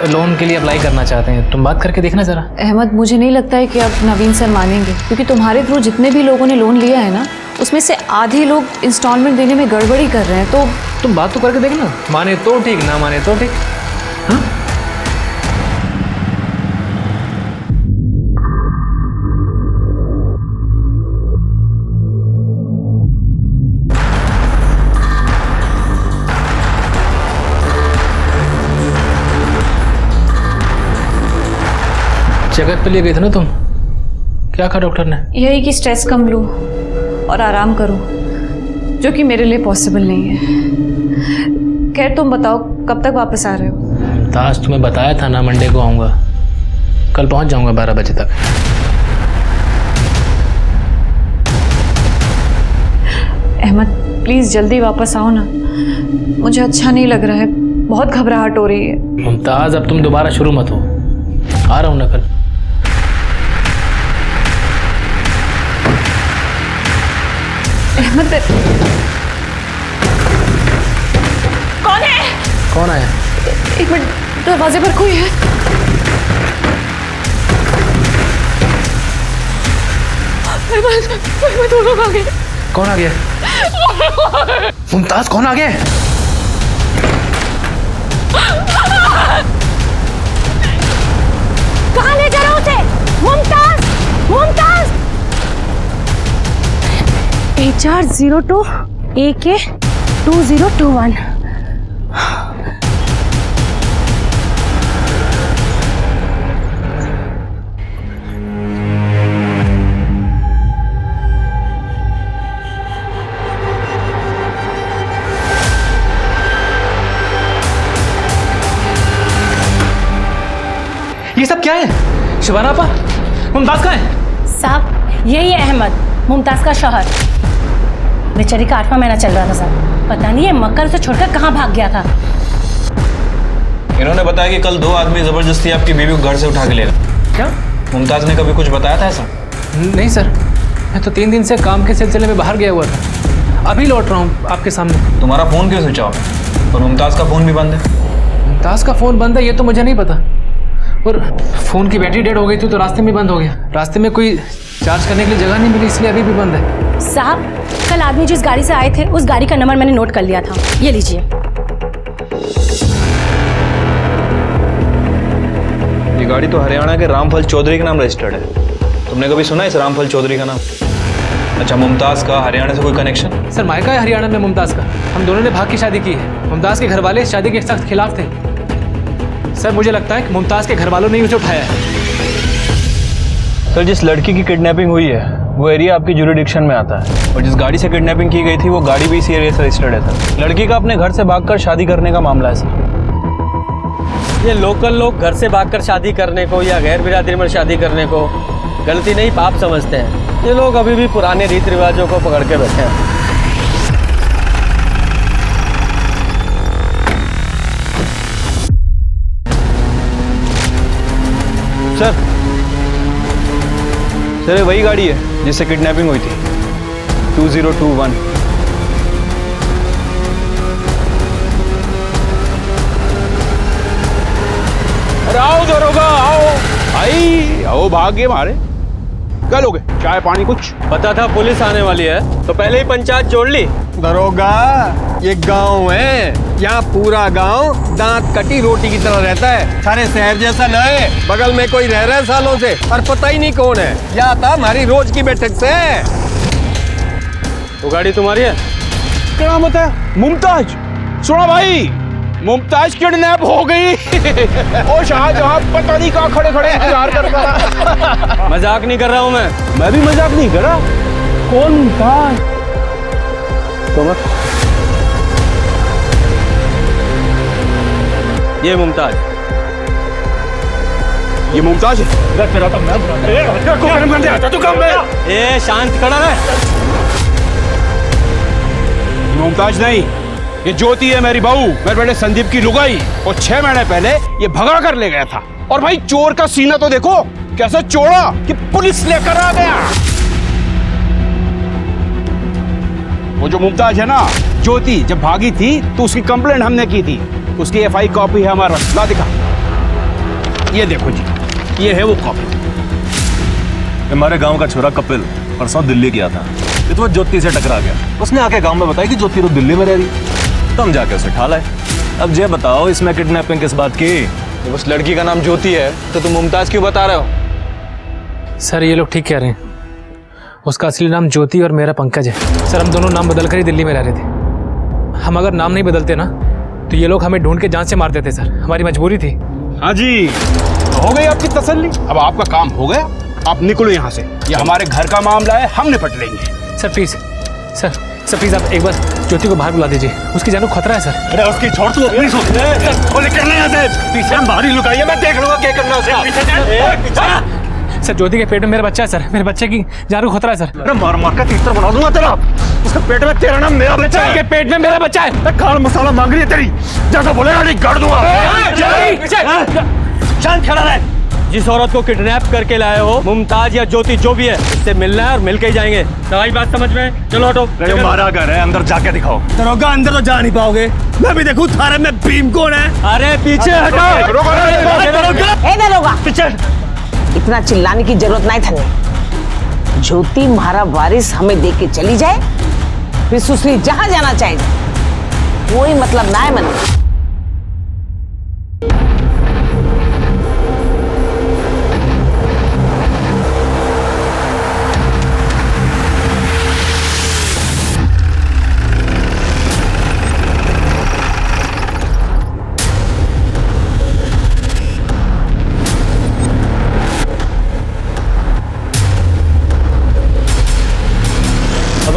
S7: लोन के लिए अप्लाई करना चाहते हैं, तुम बात करके देखना जरा।
S19: अहमद, मुझे नहीं लगता है कि अब नवीन सर मानेंगे, क्योंकि तुम्हारे थ्रू जितने भी लोगों ने लोन लिया है ना, उसमें से आधे लोग इंस्टॉलमेंट देने में गड़बड़ी कर रहे हैं। तो
S7: तुम बात तो करके देखना, माने तो ठीक, ना माने तो ठीक। हाँ? चेकअप पे लिए गए थे ना तुम, क्या कहा डॉक्टर ने?
S19: यही कि स्ट्रेस कम लूँ और आराम करूँ, जो कि मेरे लिए पॉसिबल नहीं है। खैर तुम बताओ कब तक वापस आ रहे हो?
S7: मुमताज तुम्हें बताया था ना मंडे को आऊँगा, कल पहुँच जाऊँगा 12 बजे तक।
S19: अहमद प्लीज़ जल्दी वापस आओ ना, मुझे अच्छा नहीं लग रहा है, बहुत घबराहट हो रही है।
S7: मुमताज अब तुम दोबारा शुरू मत हो, आ रहा हूँ ना कल।
S19: अहमद कौन है?
S7: कौन आया?
S19: एक मिनट, दरवाजे पर कोई है। अहमद वो लोग आ गए।
S7: कौन आ गया? मुमताज कौन आ गया?
S19: कहाँ ले जा रहे हो उसे? मुमताज, मुमताज। HR02 AK 2021।
S7: ये सब क्या है? शिवाना आपा, मुमताज कहाँ है?
S20: साहब यही है अहमद, मुमताज का शौहर। बेचारी का 8वां महीना चल रहा था साहब, पता नहीं है मक्कर उसे छोड़कर कहाँ भाग गया था।
S16: इन्होंने बताया कि कल 2 आदमी जबरदस्ती आपकी बीवी को घर से उठा के ले गए।
S7: क्या?
S16: मुमताज ने कभी कुछ बताया था ऐसा?
S7: नहीं सर, मैं तो 3 दिन से काम के सिलसिले में बाहर गया हुआ था, अभी लौट रहा हूँ आपके सामने।
S16: तुम्हारा फोन क्यों स्विच ऑफ है? और मुमताज का फोन भी बंद है।
S7: मुमताज का फोन बंद है ये तो मुझे नहीं पता, और फोन की बैटरी डेड हो गई थी तो रास्ते में बंद हो गया। रास्ते में कोई चार्ज करने के लिए जगह नहीं मिली, इसलिए अभी भी बंद है।
S20: साहब कल आदमी जिस गाड़ी से आए थे उस गाड़ी का नंबर मैंने नोट कर लिया था, ये लीजिए।
S16: ये गाड़ी तो हरियाणा के रामफल चौधरी के नाम रजिस्टर्ड है। तुमने कभी सुना है इस रामफल चौधरी का नाम? अच्छा, मुमताज का हरियाणा से कोई कनेक्शन?
S7: सर मायका है हरियाणा में मुमताज का, हम दोनों ने भाग की शादी की है। मुमताज के घर वाले इस शादी के सख्त खिलाफ थे। सर मुझे लगता है कि मुमताज के घर वालों ने उसे उठाया है।
S16: सर जिस लड़की की किडनैपिंग हुई है वो एरिया आपकी ज्यूरिडिक्शन में आता है, और जिस गाड़ी से किडनैपिंग की गई थी वो गाड़ी भी इसी एरिया से रजिस्टर्ड है सर। लड़की का अपने घर से भागकर शादी करने का मामला है सर।
S13: ये लोकल लोग घर से भागकर शादी करने को या गैर बिरादरी में शादी करने को गलती नहीं पाप समझते हैं। ये लोग अभी भी पुराने रीति रिवाजों को पकड़ के बैठे हैं।
S16: सर सर वही गाड़ी है जिससे किडनैपिंग हुई थी, 2021।
S11: अरे आओ दरोगा आओ, आई आओ, भाग्य मारे। क्या लोगे? चाय पानी कुछ?
S13: पता था पुलिस आने वाली है तो पहले ही पंचायत जोड़ ली।
S14: दरोगा ये गांव है, यहाँ पूरा गांव दांत कटी रोटी की तरह रहता है। सारे शहर जैसा न है, बगल में कोई रह रहा है सालों से और पता ही नहीं कौन है। या था हमारी रोज की बैठक से।
S13: वो गाड़ी तुम्हारी है?
S11: क्या नाम होता है? मुमताज। सुना भाई, मुमताज किडनैप हो गई। ओ शाहजहां पता नहीं कहाँ खड़े खड़े इंतजार कर रहा।
S13: मजाक नहीं कर रहा हूँ
S11: मैं भी मजाक नहीं कर रहा। कौन मुमताज?
S13: ये मुमताज,
S11: ये मुमताज है। तेरा तो मैं
S13: ए शांत खड़ा है।
S11: मुमताज नहीं, ये ज्योति है मेरी बहू, मेरे बेटे संदीप की लुगाई। और 6 महीने पहले ये भगा कर ले गया था। और भाई चोर का सीना तो देखो कैसे चोड़ा कि पुलिस लेकर आ गया। वो जो मुमताज है ना, ज्योति, जब भागी थी तो उसकी कंप्लेंट हमने की थी। उसकी FI कॉपी है हमारा, ला दिखा। ये देखो जी, ये है वो कॉपी।
S2: हमारे गांव का छोरा कपिल परसों दिल्ली गया था, तो वो ज्योति से टकरा गया। उसने आके गांव में बताया कि ज्योति तो दिल्ली में रह रही, तो हम जाके उसे उठा लाए। अब ये बताओ इसमें किडनैपिंग किस बात की?
S16: जब उस लड़की का नाम ज्योति है तो तुम मुमताज क्यों बता रहे हो?
S7: सर ये लोग ठीक कह रहे हैं, उसका असली नाम ज्योति और मेरा पंकज है। सर हम दोनों नाम बदल कर ही दिल्ली में रह रहे थे। हम अगर नाम नहीं बदलते ना तो ये लोग हमें ढूंढ के जान से मार देते सर, हमारी मजबूरी थी।
S11: हाँ जी, हो गई आपकी तसल्ली? अब आपका काम हो गया, आप निकलो यहाँ से। ये हमारे घर का मामला है, हम निपट लेंगे।
S17: सर प्लीज, सर प्लीज आप एक बार ज्योति को बाहर बुला दीजिए, उसकी जान को खतरा है सर।
S13: अरे उसकी छोड़ तू अपनी सोच। वो निकलना यहाँ से। पीछे बाहरी लुकाइए, मैं देख लूंगा क्या करना उसे।
S17: सर ज्योति के पेट में मेरा बच्चा है सर, मेरे बच्चे की जान को खतरा है सर।
S13: अरे मार मार का तीसरा बना दूंगा तेरा। उसके पेट में तेरा नाम मेरा बच्चा है।
S17: के पेट में मेरा बच्चा है।
S13: खान मसाला मांग रही है तेरी, जैसा बोलेगा नहीं गाड़ दूंगा।
S16: शांत खड़ा रहे। जिस औरत को किडनैप करके लाए हो, मुमताज या ज्योति जो भी है, इससे मिलना है और मिल के ही जाएंगे। आई बात समझ में? चलो हटो।
S13: हमारा घर है, अंदर जाके दिखाओ।
S16: दरोगा अंदर तो जा नहीं पाओगे, मैं भी देखूं थारे में भीम कौन है। अरे पीछे हटो।
S8: दरोगा पीछे। इतना चिल्लाने की जरूरत नहीं था। ज्योति हमारा वारिस हमें देख के चली जाए, फिर सुश्री जहां जाना चाहिए, कोई मतलब ना है मन।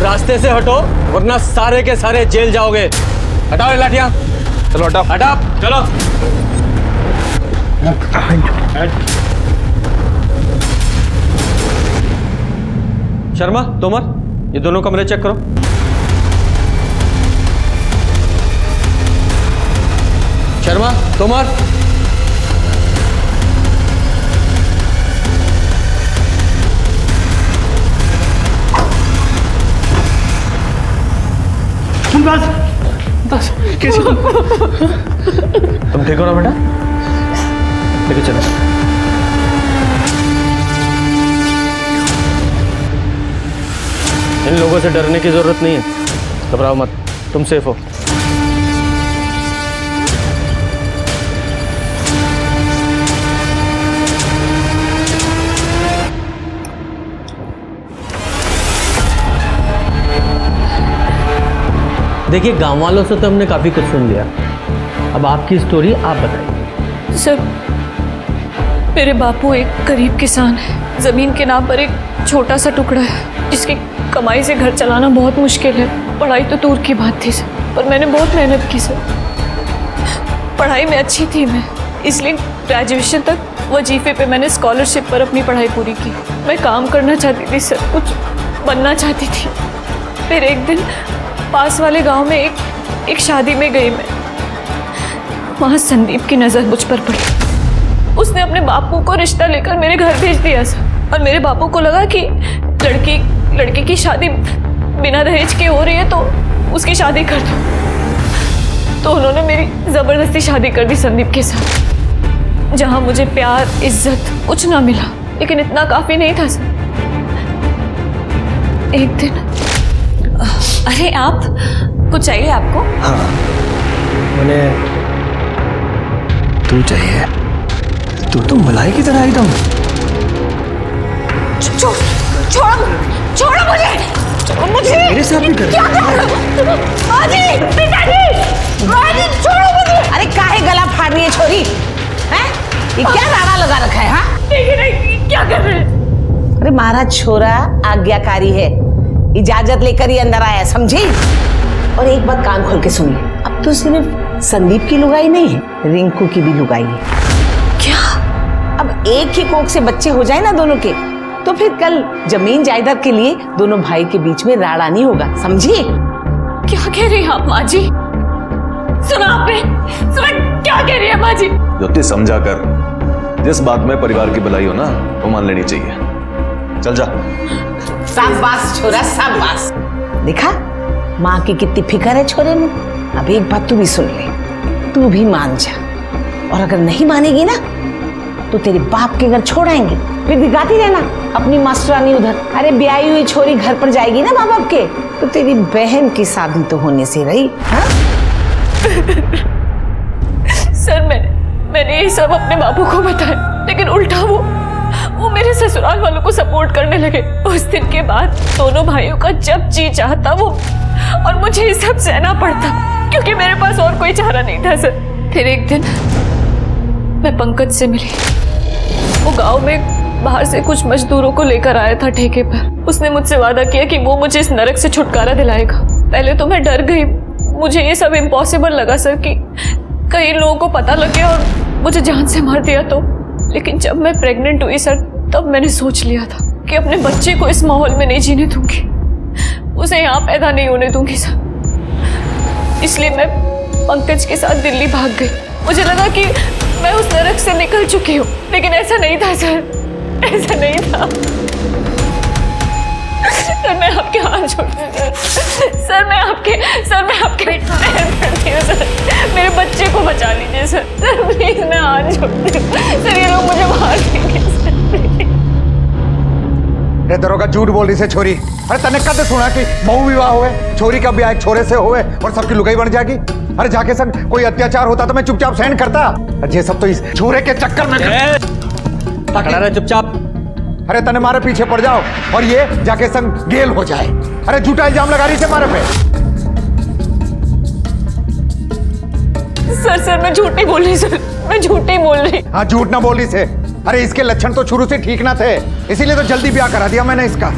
S16: रास्ते से हटो वरना सारे के सारे जेल जाओगे। हटाओ लाठियां। चलो हटाओ हटाओ चलो। शर्मा, तोमर, ये दोनों कमरे चेक करो। शर्मा, तोमर,
S17: कैसे तुम ठीक हो ना बेटा? लेके चलो।
S16: इन लोगों से डरने की जरूरत नहीं है, घबराओ मत, तुम सेफ हो। देखिए, गांव वालों से तो हमने काफी कुछ सुन लिया, अब आपकी स्टोरी आप बताइए।
S19: सर, मेरे बापू एक गरीब किसान है। जमीन के नाम पर एक छोटा सा टुकड़ा है, जिसकी कमाई से घर चलाना बहुत मुश्किल है। पढ़ाई तो दूर की बात थी सर, पर मैंने बहुत मेहनत की सर। पढ़ाई में अच्छी थी मैं, इसलिए ग्रेजुएशन तक वजीफे पे मैंने स्कॉलरशिप पर अपनी पढ़ाई पूरी की। मैं काम करना चाहती थी सर, कुछ बनना चाहती थी। फिर एक दिन पास वाले गांव में एक शादी में गई मैं। वहाँ संदीप की नज़र मुझ पर पड़ी। उसने अपने बापू को रिश्ता लेकर मेरे घर भेज दिया सर, और मेरे बापू को लगा कि लड़की की शादी बिना दहेज के हो रही है, तो उसकी शादी कर दो। तो उन्होंने मेरी ज़बरदस्ती शादी कर दी संदीप के साथ, जहाँ मुझे प्यार, इज्जत कुछ ना मिला। लेकिन इतना काफ़ी नहीं था सर। एक दिन, अरे आप कुछ चाहिए आपको?
S17: हाँ, मैंने तू चाहिए। तू तो मलाई की तरह एकदम।
S8: छोड़ो मुझे,
S17: मेरे साथ भी कर।
S8: क्या कर रहे हो? माजी, पिताजी, माजी, छोड़ो मुझे। अरे काहे गला फाड़ रही है छोरी? हैं? ये क्या नारा लगा रखा है? हाँ?
S19: नहीं, क्या कर रहे हैं?
S8: अरे महाराज छोरा आज्ञाकारी है, इजाजत लेकर ही अंदर आया, समझी? और एक बात कान खोल के सुन ले, अब तो सिर्फ संदीप की लुगाई नहीं है, रिंकू की भी लुगाई है।
S19: क्या?
S8: अब एक ही कोख से बच्चे हो जाए ना दोनों के, तो फिर कल जमीन जायदाद के लिए दोनों भाई के बीच में राड़ा नहीं होगा, समझी?
S19: क्या कह रही हैं आप माँ जी? सुना आपने? सुना क्या कह रही है माँ जी?
S21: ज्योति, समझा कर, जिस बात में परिवार की भलाई हो ना, वो मान लेनी चाहिए। चल जा।
S8: शाबाश छोरा, शाबाश। देखा माँ की कितनी फिक्र है छोरे में। अब एक बात तू भी सुन ले, तू भी मान जा, और अगर नहीं मानेगी ना तो तेरे बाप के घर छोड़ आएंगे, फिर दिखाती रहना अपनी मास्टरानी उधर। अरे ब्याही हुई छोरी घर पर जाएगी ना माँ बाप के, तो तेरी बहन की शादी तो होने से रही। हाँ?
S19: सर, मैंने ये सब अपने बापू को बताया, लेकिन उल्टा वो मेरे ससुराल वालों को सपोर्ट करने लगे। उस दिन के बाद दोनों भाइयों का जब जी चाहता वो, और मुझे ये सब सहना पड़ता, क्योंकि मेरे पास और कोई चारा नहीं था सर। फिर एक दिन मैं पंकज से मिली। वो गांव में बाहर से कुछ मजदूरों को लेकर आया था ठेके पर। उसने मुझसे वादा किया कि वो मुझे इस नरक से छुटकारा दिलाएगा। पहले तो मैं डर गई, मुझे ये सब इम्पॉसिबल लगा सर कि कई लोगों को पता लग गया और मुझे जान से मार दिया तो। लेकिन जब मैं प्रेग्नेंट हुई सर, तब मैंने सोच लिया था कि अपने बच्चे को इस माहौल में नहीं जीने दूंगी, उसे यहाँ पैदा नहीं होने दूंगी सर। इसलिए मैं पंकज के साथ दिल्ली भाग गई। मुझे लगा कि मैं उस नरक से निकल चुकी हूँ, लेकिन ऐसा नहीं था सर, ऐसा नहीं था। सर मैं आपके हाथ जोड़ती हूँ सर, मैं आपके पैर पड़ती हूँ सर, मेरे बच्चे को बचा लीजिए सर, सर प्लीज मैं हाथ जोड़ती हूँ सर, ये लोग मुझे मार देंगे सर।
S5: रे दरोगा झूठ बोल रही से छोरी। अरे तने कद सुना कि बहु विवाह हुए, छोरी का ब्याह एक छोरे से हुए और सबकी लुगाई बन जाएगी। अरे जाके संग कोई अत्याचार होता तो मैं चुपचाप सहन करता। ये सब तो इस छोरे के चक्कर में
S13: खड़ा रहे चुपचाप।
S5: अरे तने मारे पीछे पड़ जाओ और ये जाके संग गेल हो जाए। अरे झूठा इल्जाम लगा रही से मारे पे।
S19: सर मैं झूठ नहीं बोल रही सर, मैं झूठ नहीं बोल रही।
S5: हाँ झूठ ना बोल रही से। अरे इसके लक्षण तो शुरू से ठीक ना थे, इसीलिए तो जल्दी ब्याह करा दिया मैंने इसका,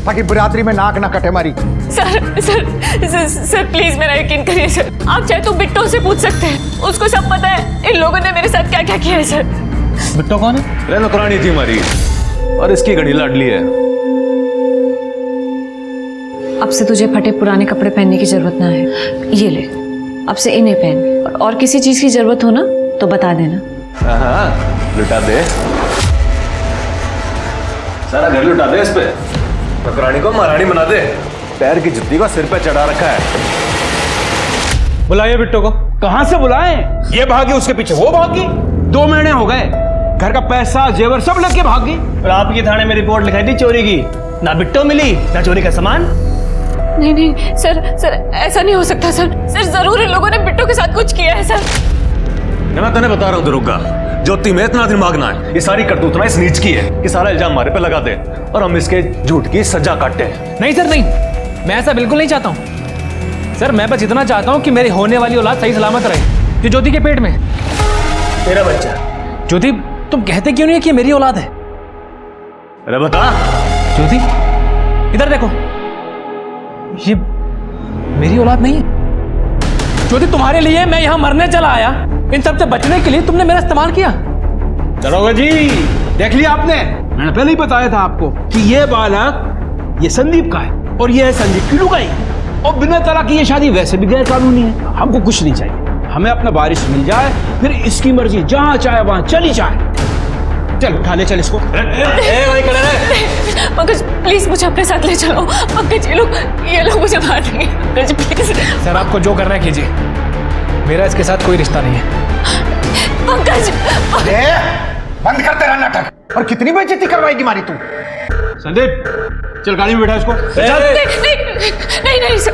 S5: ताकि बिरादरी में नाक ना कटे मारी।
S19: सर प्लीज मेरा यकीन करिए सर, आप चाहे तो बिट्टो से पूछ सकते हैं, उसको सब पता है इन लोगों ने मेरे साथ क्या क्या किया है सर।
S21: बिट्टो कौन है? अरे नौकरानी थी हमारी और इसकी घड़ी लाडली है।
S19: अब से तुझे फटे पुराने कपड़े पहनने की जरूरत ना है, ये ले अब से इन्हें पहन, और किसी चीज की जरूरत हो ना तो बता देना।
S21: हाँ लुटा दे, सारा घर लुटा दे इस पे, नौकरानी को महारानी बना दे, पैर की जुत्ती को सिर पे चढ़ा रखा है।
S22: बुलाइए बिट्टो को। कहां से बुलाएं? ये भागी उसके पीछे वो भागी, 2 महीने हो गए, घर का पैसा जेवर सब लेके भागी।
S13: और आपकी थाने में रिपोर्ट लिखाई थी चोरी की, ना बिट्टो मिली ना चोरी का सामान।
S19: नहीं सर ऐसा नहीं हो सकता सर, जरूर इन लोगों ने बिट्टो के साथ कुछ किया है सर।
S21: मैं तेने बता रहा हूँ दरोगा, ज्योति में इतना दिमाग ना है, ये सारी करतूत ना इस नीच की है कि सारा इल्जाम हमारे पे लगा दे और हम इसके झूठ की सजा काटे।
S7: नहीं सर नहीं, मैं ऐसा बिल्कुल नहीं चाहता हूँ सर, मैं बस इतना चाहता हूँ कि मेरी होने वाली औलाद सही सलामत रहे, जो ज्योति के पेट में।
S13: तेरा बच्चा
S7: ज्योति, तुम कहते क्यों नहीं है कि मेरी औलाद है?
S21: अरे बता
S7: ज्योति, इधर देखो, ये मेरी औलाद नहीं है। ज्योति, तुम्हारे लिए मैं यहाँ मरने चला आया, इन सब से बचने के लिए तुमने मेरा इस्तेमाल किया।
S22: दरोगा जी देख लिया आपने, मैंने पहले ही बताया था आपको कि ये बालक ये संदीप का है और ये है संदीप की लुगाई, और बिना तलाक की ये शादी वैसे भी गैर कानूनी है। हमको कुछ नहीं चाहिए, हमें अपना वारिस मिल जाए, फिर इसकी मर्जी जहां चाहे वहां चली जाए। चल उठा ले, चल इसको।
S19: पंकज प्लीज मुझे अपने साथ ले चलो। पंकज ये लोग मुझे मार देंगे। पंकज प्लीज।
S7: सर आपको जो करना है कीजिए, मेरा इसके साथ कोई रिश्ता नहीं है।
S19: पंकज
S5: बंद करते रहा नाटक, और कितनी बेइज्जती करवाएगी मारी तू।
S22: संदीप चल गाड़ी में बैठा इसको।
S19: नहीं सर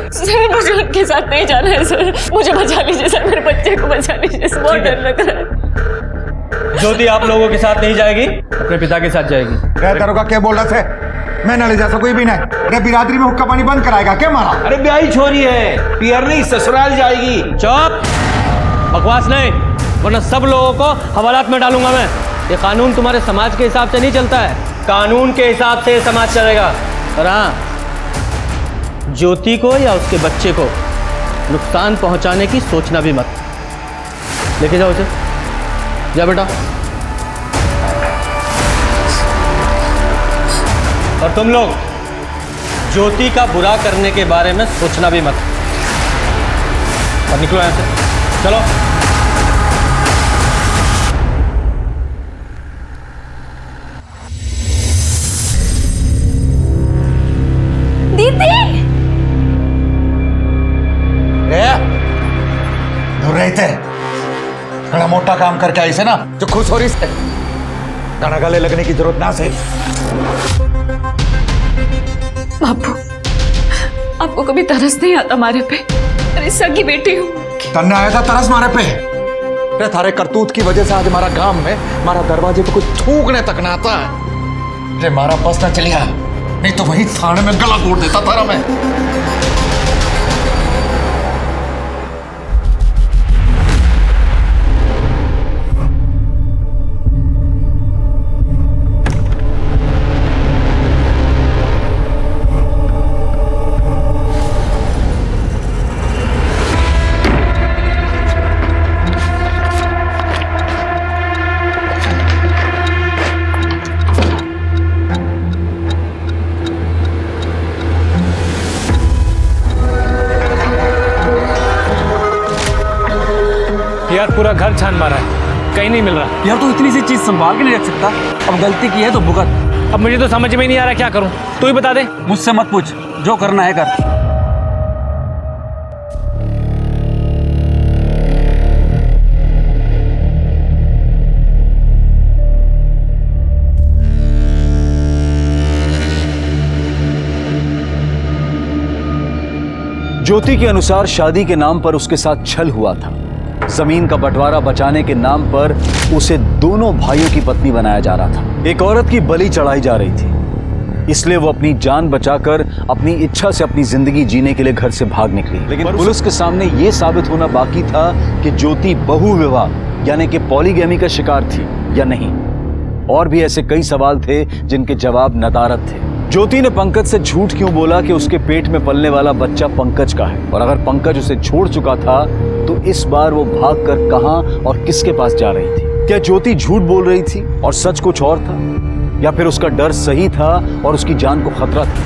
S19: मुझे उनके साथ नहीं जाना है सर, मुझे बचा लीजिए सर, मेरे बच्चे को बचा लीजिए, बहुत डर लग रहा है।
S13: ज्योति आप लोगों के साथ नहीं जाएगी, अपने पिता के साथ जाएगी।
S5: दरोगा क्या बोल रहे थे? मैं न ले जा सकूं भी नहीं। अरे बिरादरी में हुक्का पानी बंद कराएगा क्या मारा?
S22: अरे ब्याही छोरी है, पियर नहीं ससुराल जाएगी।
S13: चुप, बकवास नहीं, वरना सब लोगों को हवालात में डालूंगा मैं। ये कानून तुम्हारे समाज के हिसाब से नहीं चलता है, कानून के हिसाब से समाज चलेगा। और हाँ, ज्योति को या उसके बच्चे को नुकसान पहुंचाने की सोचना भी मत। लेके जाओ उसे, जा बेटा। और तुम लोग ज्योति का बुरा करने के बारे में सोचना भी मत, और निकलो यहां से, चलो।
S19: दीदी
S5: दूर रहते, बड़ा मोटा काम करके आई से ना, जो खुश हो रही से गाना गले लगने की जरूरत ना से।
S19: बापू आपको कभी तरस नहीं आता मारे पे? अरे सगी बेटी हूँ।
S5: तन्ने आया था तरस मारे पे? अरे थारे करतूत की वजह से आज हमारा गांव में हमारा दरवाजे पे कोई थूकने तक ना आता है। अरे मारा बस ना चलिया, नहीं तो वही थाने में गला तोड़ देता थारा मैं।
S13: यार पूरा घर छान मारा है, कहीं नहीं मिल रहा।
S1: यार तू इतनी सी चीज संभाल के नहीं रख सकता? अब गलती की है तो भुगत।
S13: अब मुझे तो समझ में नहीं आ रहा क्या करूं, तू ही बता दे।
S1: मुझसे मत पूछ, जो करना है कर।
S2: ज्योति के अनुसार शादी के नाम पर उसके साथ छल हुआ था। जमीन का बंटवारा बचाने के नाम पर उसे दोनों भाइयों की पत्नी बनाया जा रहा था। एक औरत की बलि चढ़ाई जा रही थी, इसलिए वो अपनी जान बचाकर अपनी इच्छा से अपनी जिंदगी जीने के लिए घर से भाग निकली। लेकिन पुलिस के सामने यह साबित होना बाकी था कि ज्योति बहुविवाह यानी कि पॉलीगैमी का शिकार थी या नहीं। और भी ऐसे कई सवाल थे जिनके जवाब नदारद थे। ज्योति ने पंकज से झूठ क्यों बोला कि उसके पेट में पलने वाला बच्चा पंकज का है, और अगर पंकज उसे छोड़ चुका था तो इस बार वो भागकर कहां और किसके पास जा रही थी? क्या ज्योति झूठ बोल रही थी और सच कुछ और था, या फिर उसका डर सही था और उसकी जान को खतरा था?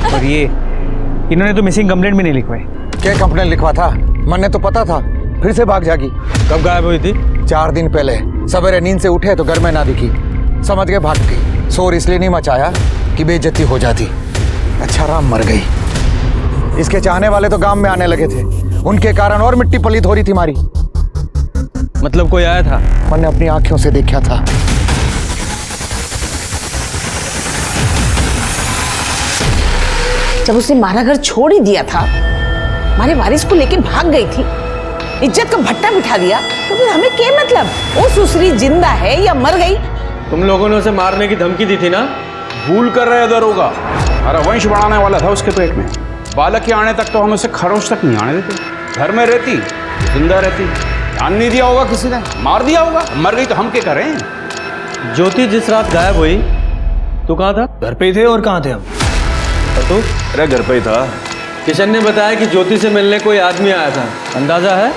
S17: और ये इन्होंने तो मिसिंग कंप्लेंट भी नहीं लिखवाई।
S5: क्या कंप्लेंट लिखवा था? मन ने तो पता था, फिर से भाग जागी।
S17: कब गायब हुई थी?
S5: 4 दिन पहले सवेरे नींद से उठे तो घर में ना दिखी, समझ के भाग गई। शोर इसलिए नहीं मचाया कि बेइज्जती हो जाती। अच्छा राम मर गई। इसके चाहने वाले तो गांव में आने लगे थे, उनके कारण और मिट्टी पलीत हो रही थी हमारी।
S17: मतलब कोई आया था?
S5: मैंने अपनी आंखों से देखा था।
S8: जब उसने मारा घर छोड़ ही दिया था, हमारे वारिस को लेके भाग गई थी, इज्जत का भट्टा बिठा दिया, तो फिर हमें क्या मतलब? वो सुसरी जिंदा है या मर गई?
S13: तुम लोगों ने उसे मारने की धमकी दी थी ना?
S22: भूल कर रहे दरोगा, हमारा वंश बढ़ाने वाला था उसके पेट में। बालक के आने तक तो हम उसे खरोच तक नहीं आने देते। घर में रहती, जिंदा रहती, ध्यान नहीं दिया होगा, किसी ने मार दिया होगा। मर गई तो हम क्या करें?
S13: ज्योति जिस रात गायब हुई, तू कहाँ था?
S17: घर पे ही थे। और कहाँ थे हम?
S13: और तू?
S21: अरे घर पे ही था।
S13: किशन ने बताया कि ज्योति से मिलने कोई आदमी आया था, अंदाजा है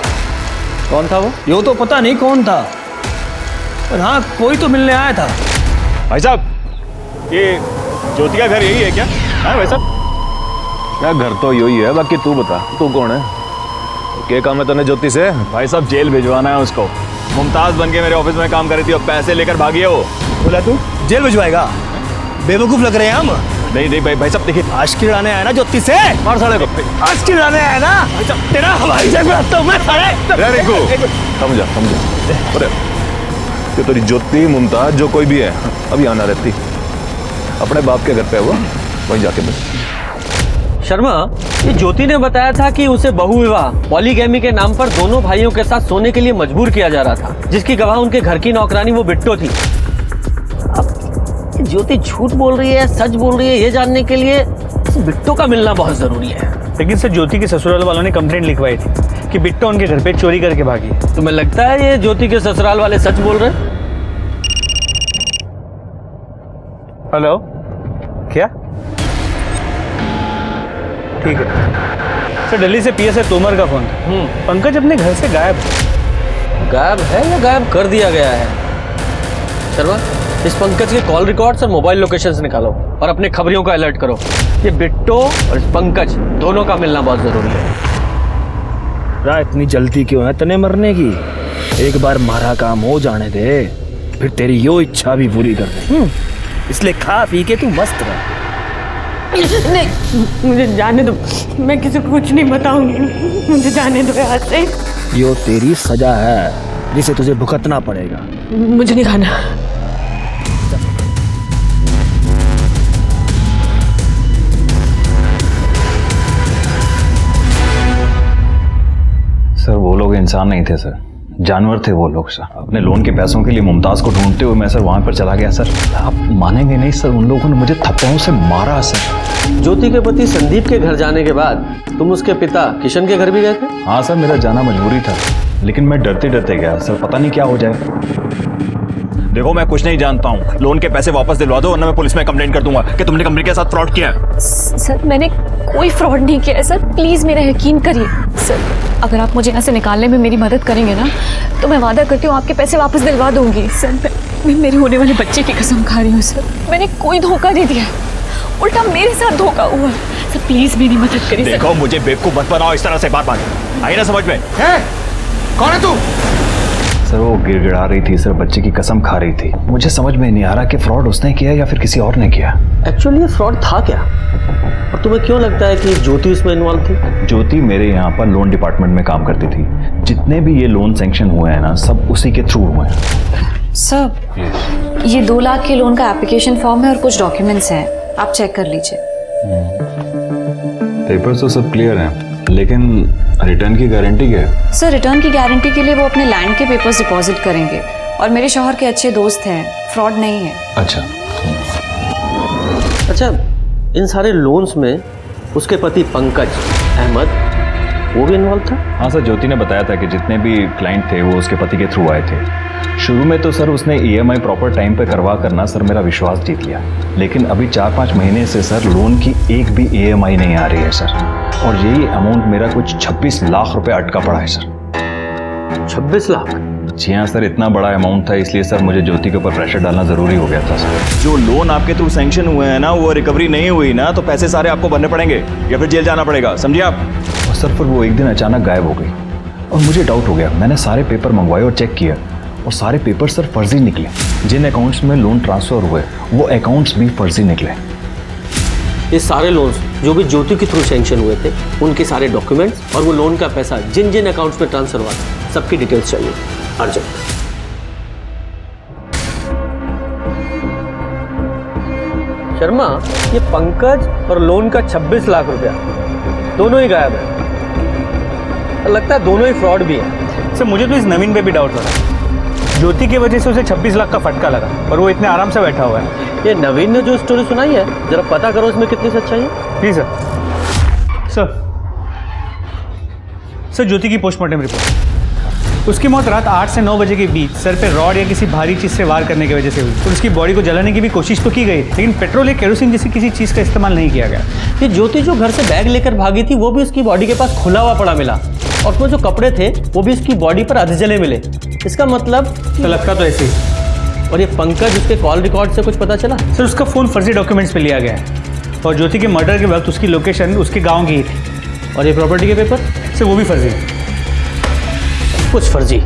S13: कौन था वो?
S17: यो तो पता नहीं कौन था, पर हाँ कोई तो मिलने आया था।
S21: भाई साहब, ये ज्योति का घर यही है क्या? हाँ भाई साहब, क्या घर तो यही है, बाकी तू बता, तू कौन है? क्या काम है तूने ज्योति से? भाई साहब जेल भिजवाना है उसको। मुमताज बन के मेरे ऑफिस में काम कर रही थी और पैसे लेकर भागी है वो।
S17: बोला तू जेल भिजवाएगा? बेवकूफ लग रहे हैं हम।
S21: नहीं भाई साहब देखिए,
S17: आशिकी उड़ाने आया ना ज्योति से?
S21: मार साले को।
S17: आशिकी उड़ाने आया ना? तेरा हवाई जहाज में आता हूं मैं साले।
S21: रिंकू समझा। अरे तो तेरी ज्योति मुमताज जो कोई भी है अभी आना रहती, अपने बाप के घर पे है वो, वहीं जाके बस।
S13: शर्मा, ये ज्योति ने बताया था कि उसे बहुविवाह पॉलीगैमी के नाम पर दोनों भाइयों के साथ सोने के लिए मजबूर किया जा रहा था, जिसकी गवाह उनके घर की नौकरानी वो बिट्टो थी। ज्योति झूठ बोल रही है सच बोल रही है, ये जानने के लिए बिट्टो का मिलना बहुत जरूरी है।
S17: लेकिन सर ज्योति के ससुराल वालों ने कंप्लेंट लिखवाई थी कि बिट्टो उनके घर पे चोरी करके भागी।
S13: तुम्हें लगता है ये ज्योति के ससुराल वाले सच बोल रहे?
S17: हेलो, क्या? ठीक है सर, दिल्ली से पीएसआई तोमर का फोन था। पंकज अपने घर से गायब
S13: है या गायब कर दिया गया है? शर्मा, इस पंकज के कॉल रिकॉर्ड्स और मोबाइल लोकेशंस निकालो और अपने खबरियों का अलर्ट करो। ये बिट्टो और इस पंकज दोनों का मिलना बहुत जरूरी है।
S17: इतनी जल्दी क्यों है तने मरने की? एक बार मारा काम हो जाने दे, फिर तेरी यो इच्छा भी पूरी कर दे। इसलिए खा पी के तू मस्त रह।
S19: नहीं, मुझे जाने दो, मैं किसी को कुछ नहीं बताऊंगी। मुझे जाने दो यहाँ से।
S17: यो तेरी सजा है जिसे तुझे भुगतना पड़ेगा।
S19: मुझे नहीं खाना।
S21: सर वो लोग इंसान नहीं थे सर, जानवर थे वो लोग सर। अपने लोन के पैसों के लिए मुमताज को ढूंढते हुए मैं सर वहां पर चला गया सर। आप मानेंगे नहीं सर, उन लोगों ने मुझे थप्पड़ों से मारा सर।
S13: ज्योति के पति संदीप के घर जाने के बाद तुम उसके पिता किशन के घर भी गए थे?
S21: हाँ सर, मेरा जाना मजबूरी था, लेकिन मैं डरते डरते गया सर, पता नहीं क्या हो जाए। देखो मैं कुछ नहीं जानता हूँ, लोन के पैसे वापस दिलवा दो वरना मैं पुलिस में कंप्लेंट कर दूंगा कि तुमने कंपनी के साथ फ्रॉड किया है।
S19: सर मैंने कोई फ्रॉड नहीं किया है सर, प्लीज मेरा यकीन करिए सर। अगर आप मुझे यहाँ से निकालने में मेरी मदद करेंगे ना तो मैं वादा करती हूँ आपके पैसे वापस दिलवा दूंगी सर। मैं मेरे होने वाले बच्चे की कसम खा रही हूँ सर, मैंने कोई धोखा नहीं दिया, उल्टा मेरे साथ धोखा हुआ सर। प्लीज मेरी मदद करिए।
S21: देखो मुझे बेवकूफ मत बनाओ इस तरह से, बात बात आई ना समझ में।
S5: कौन है तू?
S2: सर वो गिड़गिड़ा रही थी सर, बच्चे की कसम खा रही थी। मुझे समझ में नहीं आ रहा कि फ्रॉड उसने किया या फिर किसी और ने किया।
S13: एक्चुअली ये फ्रॉड था क्या, और तुम्हें क्यों लगता है कि ज्योति इसमें इन्वॉल्व थी?
S2: ज्योति मेरे यहाँ पर लोन डिपार्टमेंट में काम करती थी। जितने भी ये लोन सैंक्शन हुए हैं ना, सब उसी के थ्रू हुए हैं।
S3: सर ये 2 लाख के लोन का एप्लीकेशन फॉर्म है और कुछ डॉक्यूमेंट्स हैं, आप चेक कर लीजिए।
S2: पेपर्स तो सब क्लियर हैं, लेकिन रिटर्न की गारंटी क्या है?
S3: सर रिटर्न की गारंटी के लिए वो अपने लैंड के पेपर्स डिपॉजिट करेंगे, और मेरे शौहर के अच्छे दोस्त हैं, फ्रॉड नहीं है।
S13: अच्छा, इन सारे लोन्स में उसके पति पंकज अहमद वो भी इन्वॉल्व था?
S2: हाँ सर, ज्योति ने बताया था कि जितने भी क्लाइंट थे वो उसके पति के थ्रू आए थे। शुरू में तो सर उसने EMI प्रॉपर टाइम पे करवा करना सर मेरा विश्वास जीत लिया, लेकिन अभी 4-5 महीने से सर लोन की एक भी EMI नहीं आ रही है सर, और यही अमाउंट मेरा कुछ 26 लाख रुपए अटका पड़ा है सर।
S13: 26 लाख?
S2: जी हाँ सर, इतना बड़ा अमाउंट था, इसलिए सर मुझे ज्योति के ऊपर प्रेशर डालना जरूरी हो गया था सर।
S21: जो लोन आपके थ्रू सैंक्शन हुए हैं ना, वो रिकवरी नहीं हुई ना, तो पैसे सारे आपको भरने पड़ेंगे या फिर जेल जाना पड़ेगा, समझिए आप।
S2: और सर फिर वो एक दिन अचानक गायब हो गई और मुझे डाउट हो गया। मैंने सारे पेपर मंगवाए और चेक किया, और सारे पेपर सर फर्जी निकले। जिन अकाउंट्स में लोन ट्रांसफर हुए वो अकाउंट्स भी फर्जी निकले।
S13: ये सारे लोन्स जो भी ज्योति के थ्रू सैंक्शन हुए थे, उनके सारे डॉक्यूमेंट्स और वो लोन का पैसा जिन जिन अकाउंट्स में ट्रांसफर हुआ, सबकी डिटेल्स चाहिए अर्जेंट। शर्मा, ये पंकज और लोन का 26 लाख रुपया दोनों ही गायब है। लगता है दोनों ही फ्रॉड भी है।
S7: सर मुझे तो इस नवीन पे भी डाउट हो रहा है। ज्योति की वजह से उसे 26 लाख का फटका लगा, पर वो इतने आराम से बैठा हुआ है।
S13: ये नवीन ने जो स्टोरी सुनाई है, जरा पता करो इसमें कितनी सच्चाई है।
S7: Please sir. सर ज्योति की पोस्टमार्टम रिपोर्ट, उसकी मौत रात 8 से 9 बजे के बीच सर पे रॉड या किसी भारी चीज से वार करने की वजह से हुई। और उसकी बॉडी को जलाने की भी कोशिश तो की गई, लेकिन पेट्रोल या केरोसिन जैसी किसी चीज का इस्तेमाल नहीं किया गया।
S13: ये ज्योति जो घर से बैग लेकर भागी थी, वो भी उसकी बॉडी के पास खुला हुआ पड़ा मिला, और उसमें जो कपड़े थे वो भी उसकी बॉडी पर आधे जले मिले। इसका मतलब
S7: तो लगता तो ऐसे ही।
S13: और ये पंकज, उसके कॉल रिकॉर्ड से कुछ पता चला?
S7: सर उसका फोन फर्जी डॉक्यूमेंट्स पे लिया गया है, और ज्योति के मर्डर के वक्त उसकी लोकेशन उसके गांव की ही थी।
S13: और ये प्रॉपर्टी के पेपर?
S7: सर वो भी फर्जी है।
S13: कुछ फर्जी,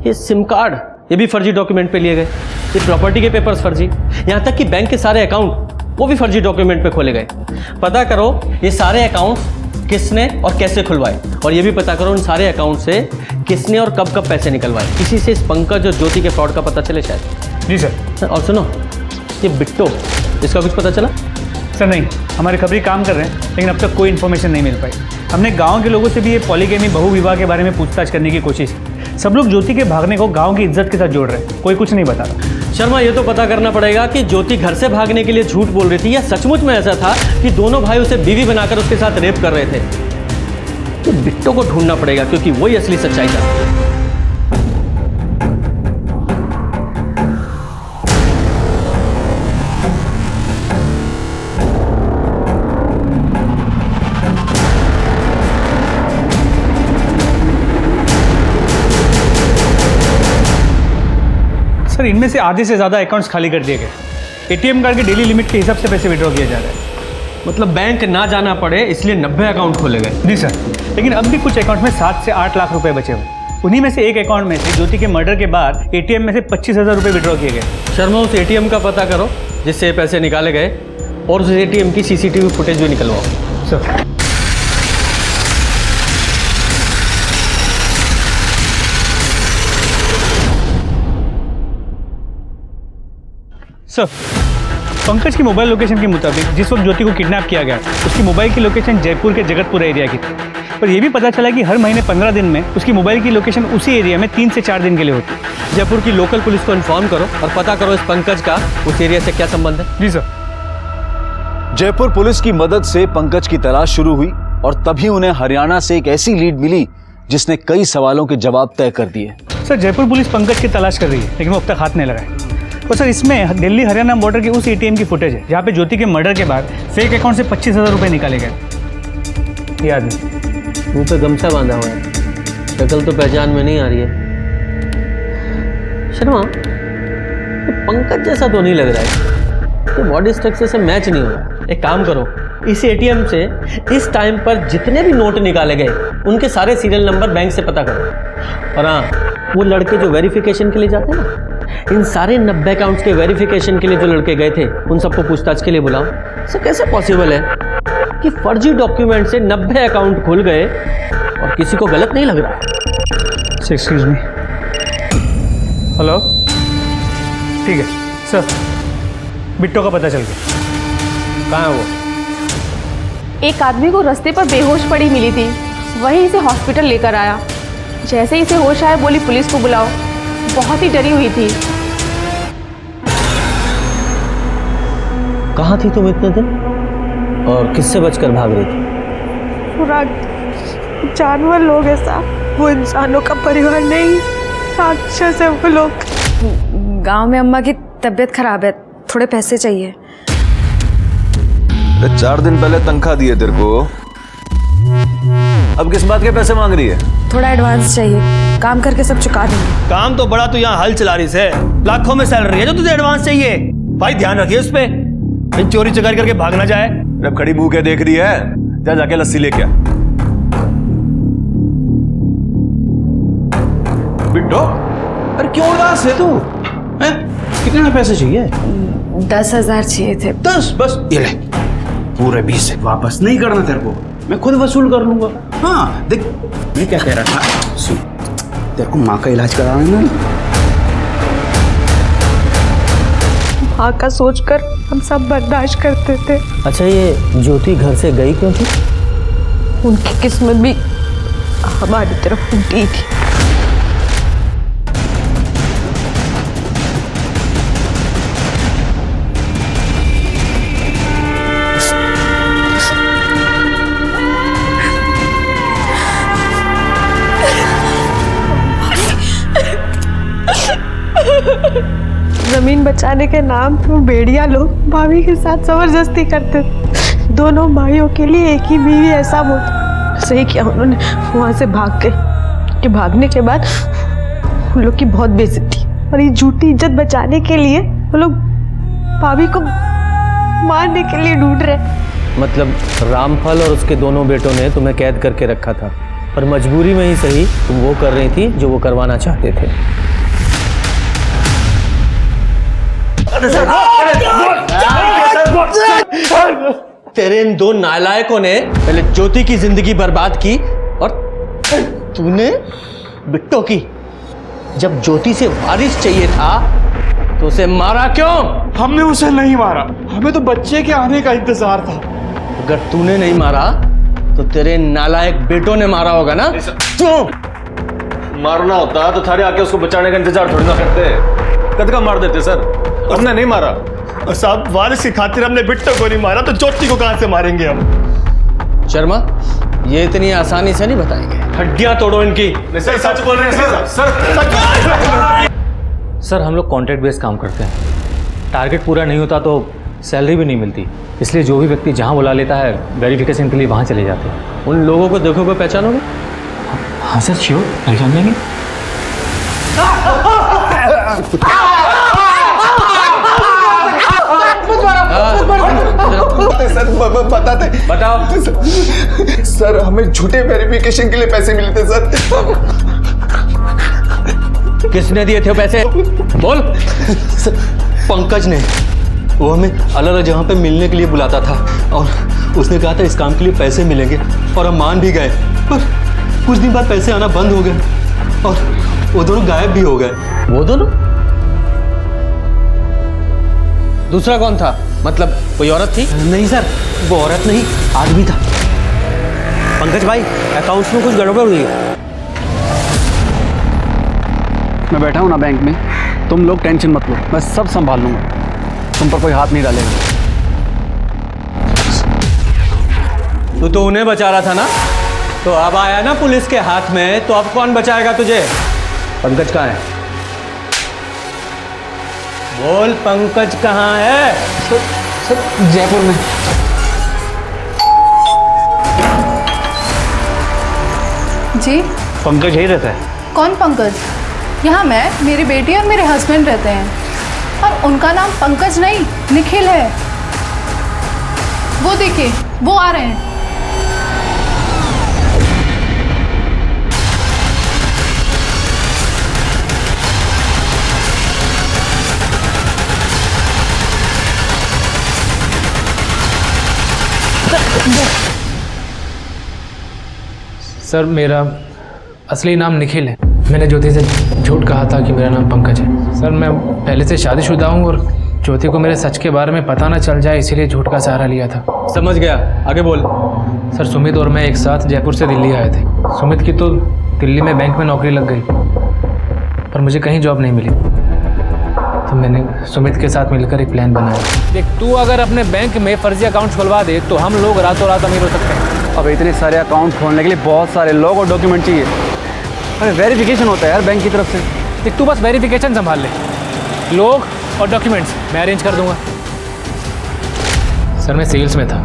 S13: ये सिम कार्ड ये भी फर्जी डॉक्यूमेंट पे लिए गए, ये प्रॉपर्टी के पेपर्स फर्जी, यहाँ तक कि बैंक के सारे अकाउंट वो भी फर्जी डॉक्यूमेंट पे खोले गए। पता करो ये सारे अकाउंट्स किसने और कैसे खुलवाए, और ये भी पता करो इन सारे अकाउंट से किसने और कब कब पैसे निकलवाए। किसी से इस पंकज और ज्योति के फ्रॉड का पता चले शायद।
S7: जी सर।
S13: और सुनो, ये बिट्टो, इसका कुछ पता चला?
S7: सर नहीं, हमारे खबरी काम कर रहे हैं, लेकिन अब तक कोई इन्फॉर्मेशन नहीं मिल पाई। हमने गांव के लोगों से भी ये पॉलीगैमी बहु विवाह के बारे में पूछताछ करने की कोशिश की। सब लोग ज्योति के भागने को गांव की इज्जत के साथ जोड़ रहे हैं, कोई कुछ नहीं बता रहा।
S13: शर्मा, ये तो पता करना पड़ेगा कि ज्योति घर से भागने के लिए झूठ बोल रही थी या सचमुच में ऐसा था कि दोनों भाई उसे बीवी बनाकर उसके साथ रेप कर रहे थे। तो बिट्टो को ढूंढना पड़ेगा, क्योंकि वही असली सच्चाई था।
S7: सर इनमें से आधे से ज़्यादा अकाउंट्स खाली कर दिए गए। ATM कार्ड के डेली लिमिट के हिसाब से पैसे विड्रॉ किए जा रहे हैं।
S13: मतलब बैंक ना जाना पड़े इसलिए 90 अकाउंट खोले गए?
S7: जी सर, लेकिन अब भी कुछ अकाउंट में 7 से 8 लाख रुपए बचे हुए। उन्हीं में से एक अकाउंट में से ज्योति के मर्डर के बाद ATM में से 25,000 रुपए विड्रॉ किए गए।
S13: शर्मा, उस ATM का पता करो जिससे पैसे निकाले गए, और उस ATM की CCTV फुटेज भी निकलवाओ।
S7: सर सर, पंकज की मोबाइल लोकेशन के मुताबिक जिस वक्त ज्योति को किडनैप किया गया, उसकी मोबाइल की लोकेशन जयपुर के जगतपुर एरिया की थी। पर यह भी पता चला कि हर महीने 15 दिन में उसकी मोबाइल की लोकेशन उसी एरिया में 3 से 4 दिन के लिए होती है।
S13: जयपुर की लोकल पुलिस को इन्फॉर्म करो और पता करो इस पंकज का उस एरिया से क्या संबंध है।
S7: जी सर।
S2: जयपुर पुलिस की मदद से पंकज की तलाश शुरू हुई, और तभी उन्हें हरियाणा से एक ऐसी लीड मिली जिसने कई सवालों के जवाब तय कर दिए।
S7: सर जयपुर पुलिस पंकज की तलाश कर रही है, लेकिन वो अब तक हाथ नहीं लगाए। तो सर इसमें दिल्ली हरियाणा बॉर्डर की उस एटीएम की फुटेज है जहाँ पे ज्योति के मर्डर के बाद फेक अकाउंट से 25,000 रुपये निकाले गए। ये आदमी
S13: मुंह पे गमछा बांधा हुआ है, शक्ल तो पहचान में नहीं आ रही है। शर्मा, तो पंकज जैसा तो नहीं लग रहा है, ये बॉडी स्ट्रक्चर से मैच नहीं हो रहा। एक काम करो, इस एटीएम से इस टाइम पर जितने भी नोट निकाले गए उनके सारे सीरियल नंबर बैंक से पता करो। और हाँ, वो लड़के जो वेरिफिकेशन के लिए जाते हैं ना, इन सारे 90 अकाउंट्स के वेरिफिकेशन के लिए जो लड़के गए थे उन सबको पूछताछ के लिए बुलाओ। सर कैसे पॉसिबल है कि फर्जी डॉक्यूमेंट से 90 अकाउंट खुल गए और किसी को गलत नहीं लग रहा है?
S7: Excuse me. हेलो, ठीक है सर, बिट्टो का पता चल गया।
S13: कहाँ है वो?
S19: एक आदमी को रास्ते पर बेहोश पड़ी मिली थी, वहीं इसे हॉस्पिटल लेकर आया। जैसे ही इसे होश आया बोली पुलिस को बुलाओ। बहुत ही डरी हुई थी।
S13: कहाँ थी तुम इतने दिन और किससे बचकर भाग रही थी?
S6: पूरा जानवर लोग हैं साहब, वो इंसानों का परिवार नहीं, राक्षस है वो लोग।
S3: गांव में अम्मा की तबीयत खराब है, थोड़े पैसे चाहिए।
S21: 4 दिन पहले तनख्वाह दी है तेरे को, अब किस बात के पैसे मांग रही है?
S3: थोड़ा एडवांस चाहिए, काम करके सब चुका देंगे।
S17: काम तो बड़ा, तू यहाँ हल चला रही है, लाखों में सैलरी है जो तुझे एडवांस चाहिए। भाई ध्यान रखिए उस पे, कहीं चोरी चकारी करके भाग ना जाए।
S21: जब खड़ी मुंह के देख रही है, जा जाके लस्सी लेके आ।
S22: बिट्टो, अरे क्यों उदास है तू? कितने पैसे चाहिए?
S3: 10,000 चाहिए थे।
S22: 10? बस ये ले, पूरे 20 वापस नहीं करना तेरे को, मैं खुद वसूल कर लूंगा। हाँ देख, मैं क्या कह रहा था, सुन, तेरे को माँ का इलाज कराना है ना।
S6: माँ का सोचकर हम सब बर्दाश्त करते थे।
S13: अच्छा, ये ज्योति घर से गई क्यों थी?
S6: उनकी किस्मत भी हमारी तरफ उल्टी थी। जमीन बचाने के नाम पर भेड़िया लोग भाभी के साथ जबरदस्ती करते थे। दोनों भाइयों के लिए एक ही बीवी ऐसा होता। सही किया उन्होंने वहां से भाग गए, कि भागने के बाद उन लोग की बहुत बेइज्जती, और ये झूठी इज्जत बचाने के लिए वो लोग भाभी को मारने के लिए ढूंढ रहे।
S13: मतलब रामफल और उसके दोनों बेटों ने तुम्हें कैद करके रखा था, पर मजबूरी में ही सही तुम वो कर रही थी जो वो करवाना चाहते थे। तेरे इन दो नालायकों ने पहले ज्योति की जिंदगी बर्बाद की और तूने बिट्टो की। जब ज्योति से वारिस चाहिए था तो उसे मारा क्यों?
S14: हमने उसे नहीं मारा, हमें तो बच्चे के आने का इंतजार था।
S13: अगर तूने नहीं मारा तो तेरे नालायक बेटों ने मारा होगा ना? क्यों?
S21: मारना होता तो थारे आके उसको बचाने का इंतजार थोड़ी ना करते, कद का मार देते सर। हमने नहीं मारा
S14: साहब, वारिस की खातिर हमने बिट्टो को नहीं मारा तो ज्योति को कहां से मारेंगे हम?
S13: शर्मा, ये इतनी आसानी से नहीं बताएंगे, हड्डियां तोड़ो इनकी।
S21: सर सच बोल रहे हैं सर।
S1: सर हम लोग कॉन्ट्रैक्ट बेस्ड काम करते हैं, टारगेट पूरा नहीं होता तो सैलरी भी नहीं मिलती, इसलिए जो भी व्यक्ति जहाँ बुला लेता है वेरिफिकेशन के लिए वहाँ चले जाते हैं।
S13: उन लोगों को देखोगे पहचानोगे?
S1: हाँ सर श्योर, पहचान लेंगे।
S14: सर बताते,
S13: बताओ।
S14: सर हमें झूठे वेरिफिकेशन के लिए पैसे मिले थे सर।
S13: किसने दिए थे पैसे? बोल। पंकज ने, वो हमें अलग अलग जगह पे मिलने के लिए बुलाता था और उसने कहा था इस काम के लिए पैसे मिलेंगे और हम मान भी गए, पर कुछ दिन बाद पैसे आना बंद हो गए और वो दोनों गायब भी हो गए। वो दोनों? दूसरा कौन था? मतलब कोई औरत थी?
S1: नहीं सर, वो औरत नहीं, आदमी था।
S13: पंकज भाई, अकाउंट्स में कुछ गड़बड़ हुई है।
S2: मैं बैठा हूं ना बैंक में, तुम लोग टेंशन मत लो, मैं सब संभाल लूंगा, तुम पर कोई हाथ नहीं डालेगा।
S13: तू तो उन्हें बचा रहा था ना, तो अब आया ना पुलिस के हाथ में, तो अब कौन बचाएगा तुझे? पंकज कहाँ है? बोल, पंकज कहाँ है?
S14: सर जयपुर में।
S4: जी
S13: पंकज यही रहता है?
S4: कौन पंकज? यहाँ मैं, मेरी बेटी और मेरे हस्बैंड रहते हैं, और उनका नाम पंकज नहीं निखिल है। वो देखिए, वो आ रहे हैं।
S12: सर मेरा असली नाम निखिल है। मैंने ज्योति से झूठ कहा था कि मेरा नाम पंकज है। सर मैं पहले से शादीशुदा हूँ और ज्योति को मेरे सच के बारे में पता ना चल जाए, इसीलिए झूठ का सहारा लिया था।
S13: समझ गया, आगे बोल।
S12: सर सुमित और मैं एक साथ जयपुर से दिल्ली आए थे। सुमित की तो दिल्ली में बैंक में नौकरी लग गई, पर मुझे कहीं जॉब नहीं मिली, तो मैंने सुमित के साथ मिलकर एक प्लान बनाया। देख, तू अगर अपने बैंक में फर्जी अकाउंट खुलवा दे तो हम लोग रातों रात अमीर हो सकते हैं।
S7: अब इतने सारे अकाउंट खोलने के लिए बहुत सारे लोग और डॉक्यूमेंट चाहिए। अरे वेरिफिकेशन होता है यार बैंक की तरफ से।
S12: देख, तू बस वेरिफिकेशन संभाल ले, लोग और डॉक्यूमेंट्स मैं अरेंज कर दूंगा। सर मैं सेल्स में था,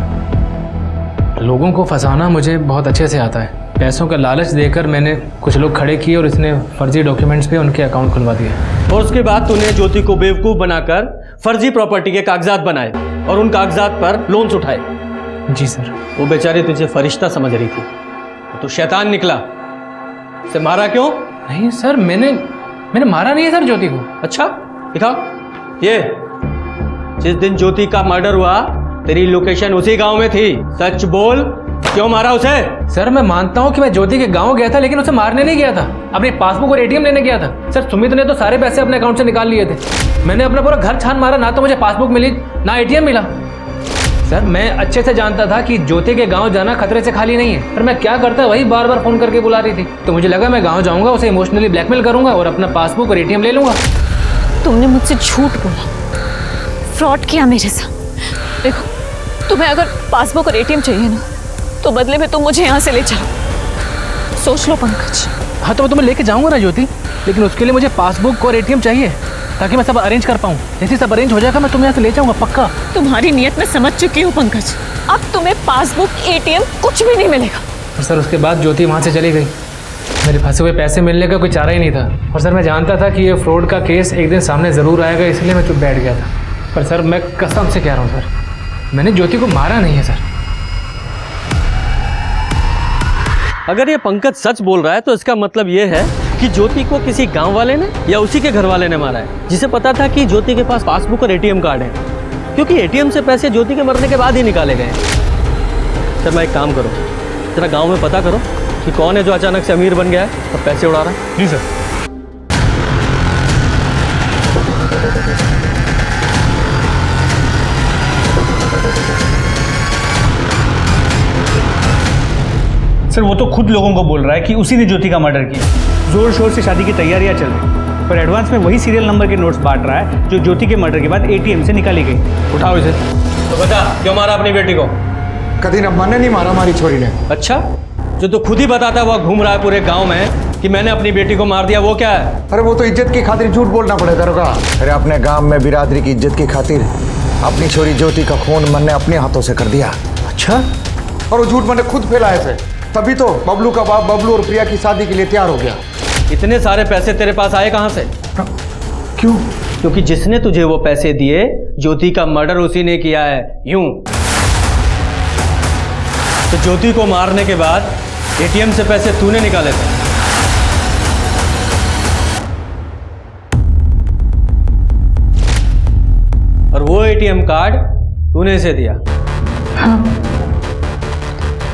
S12: लोगों को फंसाना मुझे बहुत अच्छे से आता है। पैसों का लालच देकर मैंने कुछ लोग खड़े किए और इसने फर्जी डॉक्यूमेंट्स पे उनके अकाउंट खुलवा दिए।
S13: और उसके बाद तूने ज्योति को बेवकूफ़ बनाकर फर्जी प्रॉपर्टी के कागजात बनाए और उन कागजात पर लोन्स उठाए।
S12: जी सर।
S13: वो बेचारी तुझे फरिश्ता समझ रही थी, तो शैतान निकला। उसे मारा क्यों?
S12: नहीं सर, मैंने मारा नहीं है सर ज्योति को।
S13: अच्छा दिखाओ। ये जिस दिन ज्योति का मर्डर हुआ तेरी लोकेशन उसी गांव में थी, सच बोल, क्यों मारा उसे?
S12: सर मैं मानता हूँ कि मैं ज्योति के गांव गया था, लेकिन उसे मारने नहीं गया था, अपनी पासबुक और एटीएम लेने गया था। सर सुमित ने तो सारे पैसे अपने अकाउंट से निकाल लिए थे। मैंने अपना पूरा घर छान मारा, ना तो मुझे पासबुक मिली ना एटीएम मिला। सर मैं अच्छे से जानता था कि ज्योति के गांव जाना खतरे से खाली नहीं है, पर मैं क्या करता वही बार बार फोन करके बुला रही थी। तो मुझे लगा मैं गांव जाऊंगा, उसे इमोशनली ब्लैकमेल करूंगा और अपना पासबुक और एटीएम ले लूंगा।
S19: तुमने मुझसे झूठ बोला, फ्रॉड किया मेरे साथ। देखो, तुम्हें अगर पासबुक और एटीएम चाहिए ना, तो बदले में तुम मुझे यहाँ से ले चलो। सोच लो पंकज।
S12: हाँ तो मैं तुम्हें लेके जाऊंगा ना ज्योति, लेकिन उसके लिए मुझे पासबुक और एटीएम चाहिए ताकि मैं सब अरेंज कर पाऊँ। जैसे सब अरेंज हो जाएगा मैं तुम्हें यहाँ से ले जाऊंगा पक्का।
S19: तुम्हारी नीयत मैं समझ चुकी हूँ पंकज, अब तुम्हें पासबुक एटीएम कुछ भी नहीं मिलेगा।
S12: और सर उसके बाद ज्योति वहाँ से चली गई, मेरे फंसे हुए पैसे मिलने का कोई चारा ही नहीं था। और सर मैं जानता था कि ये फ्रॉड का केस एक दिन सामने ज़रूर आएगा, इसलिए मैं चुप बैठ गया था। पर सर मैं कसम से कह रहा हूँ सर, मैंने ज्योति को मारा नहीं है सर।
S13: अगर ये पंकज सच बोल रहा है तो इसका मतलब ये है कि ज्योति को किसी गांव वाले ने या उसी के घर वाले ने मारा है, जिसे पता था कि ज्योति के पास पासबुक और एटीएम कार्ड है, क्योंकि एटीएम से पैसे ज्योति के मरने के बाद ही निकाले गए। सर मैं एक काम करो, जरा गांव में पता करो कि कौन है जो अचानक से अमीर बन गया है और पैसे उड़ा रहा है।
S12: जी सर।
S7: सर वो तो खुद लोगों को बोल रहा है कि उसी ने ज्योति का मर्डर किया। जोर शोर से शादी की तैयारियां चल रही, पर एडवांस में वही सीरियल नंबर के नोट्स बांट रहा है जो ज्योति के मर्डर के बाद एटीएम से निकाली गई।
S12: उठाओ इसे।
S13: तो बता, क्यों मारा अपनी बेटी को?
S5: कभी न मैंने नहीं मारा हमारी छोरी ने।
S13: अच्छा, जो तो खुद ही बताता हुआ घूम रहा है पूरे गांव में कि मैंने अपनी बेटी को मार दिया, वो क्या है?
S5: अरे वो तो इज्जत की खातिर झूठ बोलना पड़ेगा रोका। अरे अपने गांव में बिरादरी की इज्जत की खातिर अपनी छोरी ज्योति का खून मैंने अपने हाथों से कर दिया।
S13: अच्छा?
S5: और वो झूठ मैंने खुद फैलाए थे, तभी तो बबलू का बाप बबलू और प्रिया की शादी के लिए तैयार हो गया।
S13: इतने सारे पैसे तेरे पास आए कहां से?
S5: क्यों?
S13: क्योंकि जिसने तुझे वो पैसे दिए ज्योति का मर्डर उसी ने किया है। यूं तो ज्योति को मारने के बाद एटीएम से पैसे तूने निकाले थे। और वो एटीएम कार्ड तूने इसे दिया।
S4: हाँ,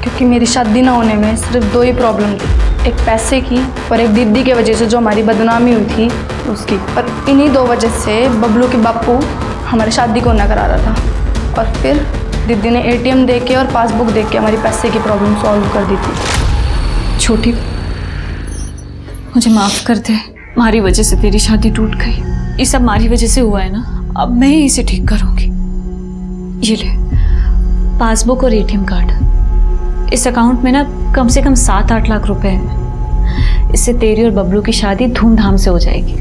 S4: क्योंकि मेरी शादी ना होने में सिर्फ दो ही प्रॉब्लम थी, एक पैसे की और एक दीदी के वजह से जो हमारी बदनामी हुई थी उसकी। पर इन्हीं दो वजह से बबलू के बापू हमारी शादी को ना करा रहा था, और फिर दीदी ने एटीएम दे के और पासबुक दे के हमारी पैसे की प्रॉब्लम सॉल्व कर दी थी।
S3: छोटी, मुझे माफ़ कर दे, हमारी वजह से तेरी शादी टूट गई। ये सब हमारी वजह से हुआ है ना, अब मैं ही इसे ठीक करूँगी। ये ले पासबुक और एटीएम कार्ड। इस अकाउंट में ना कम से कम 7-8 लाख रुपए हैं। इससे तेरी और बबलू की शादी धूमधाम से हो जाएगी।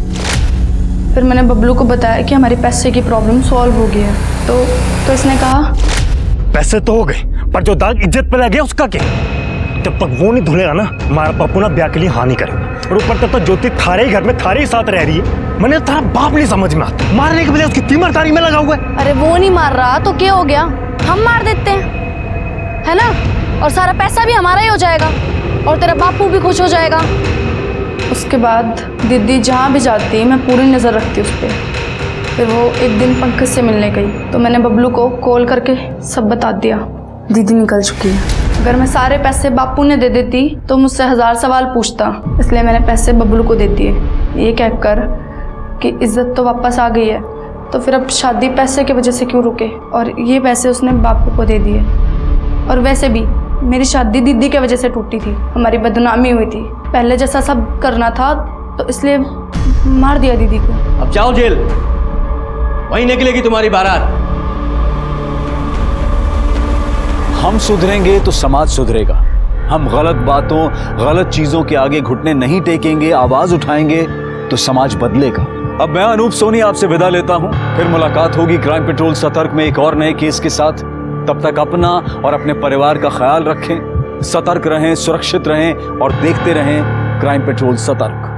S4: फिर मैंने बबलू को बताया कि हमारी पैसे की प्रॉब्लम सॉल्व हो गई है। तो इसने कहा
S21: पैसे तो हो गए, पर जो दाग इज्जत पे लग गया उसका क्या? जब तक वो नहीं धुलेगा ना, हमारा पप्पू ना ब्याह के लिए हानि करेगा। और ऊपर तब तक ज्योति थारे ही घर में थारे ही साथ रह रही है। मैंने तारा बाप नहीं समझ में आता, मारने के बजाय उसकी तीमरदारी में लगा हुआ है।
S4: अरे वो नहीं मार रहा तो क्या हो गया, हम मार देते हैं, है ना? और सारा पैसा भी हमारा ही हो जाएगा और तेरा बापू भी खुश हो जाएगा। उसके बाद दीदी जहाँ भी जाती मैं पूरी नज़र रखती उस पर। फिर वो एक दिन पंकज से मिलने गई तो मैंने बबलू को कॉल करके सब बता दिया, दीदी निकल चुकी है। अगर मैं सारे पैसे बापू ने दे देती तो मुझसे 1000 सवाल पूछता, इसलिए मैंने पैसे बबलू को दे दिए, ये कहकर कि इज्जत तो वापस आ गई है, तो फिर अब शादी पैसे की वजह से क्यों रुके। और ये पैसे उसने बापू को दे दिए। और वैसे भी मेरी शादी दीदी की वजह से टूटी थी, हमारी बदनामी हुई थी। पहले जैसा सब करना था तो इसलिए मार दिया दीदी को।
S13: अब जाओ जेल, वहीं निकलेगी तुम्हारी बारात।
S2: हम सुधरेंगे तो समाज सुधरेगा। हम गलत बातों, गलत चीजों के आगे घुटने नहीं टेकेंगे, आवाज उठाएंगे तो समाज बदलेगा। अब मैं अनूप सोनी आपसे विदा लेता हूं, फिर मुलाकात होगी क्राइम पेट्रोल सतर्क में एक और नए केस के साथ। तब तक अपना और अपने परिवार का ख्याल रखें, सतर्क रहें, सुरक्षित रहें और देखते रहें क्राइम पेट्रोल सतर्क।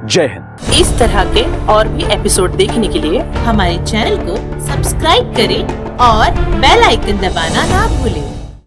S2: जय हिंद।
S10: इस तरह के और भी एपिसोड देखने के लिए हमारे चैनल को सब्सक्राइब करें और बेल आइकन दबाना ना भूलें।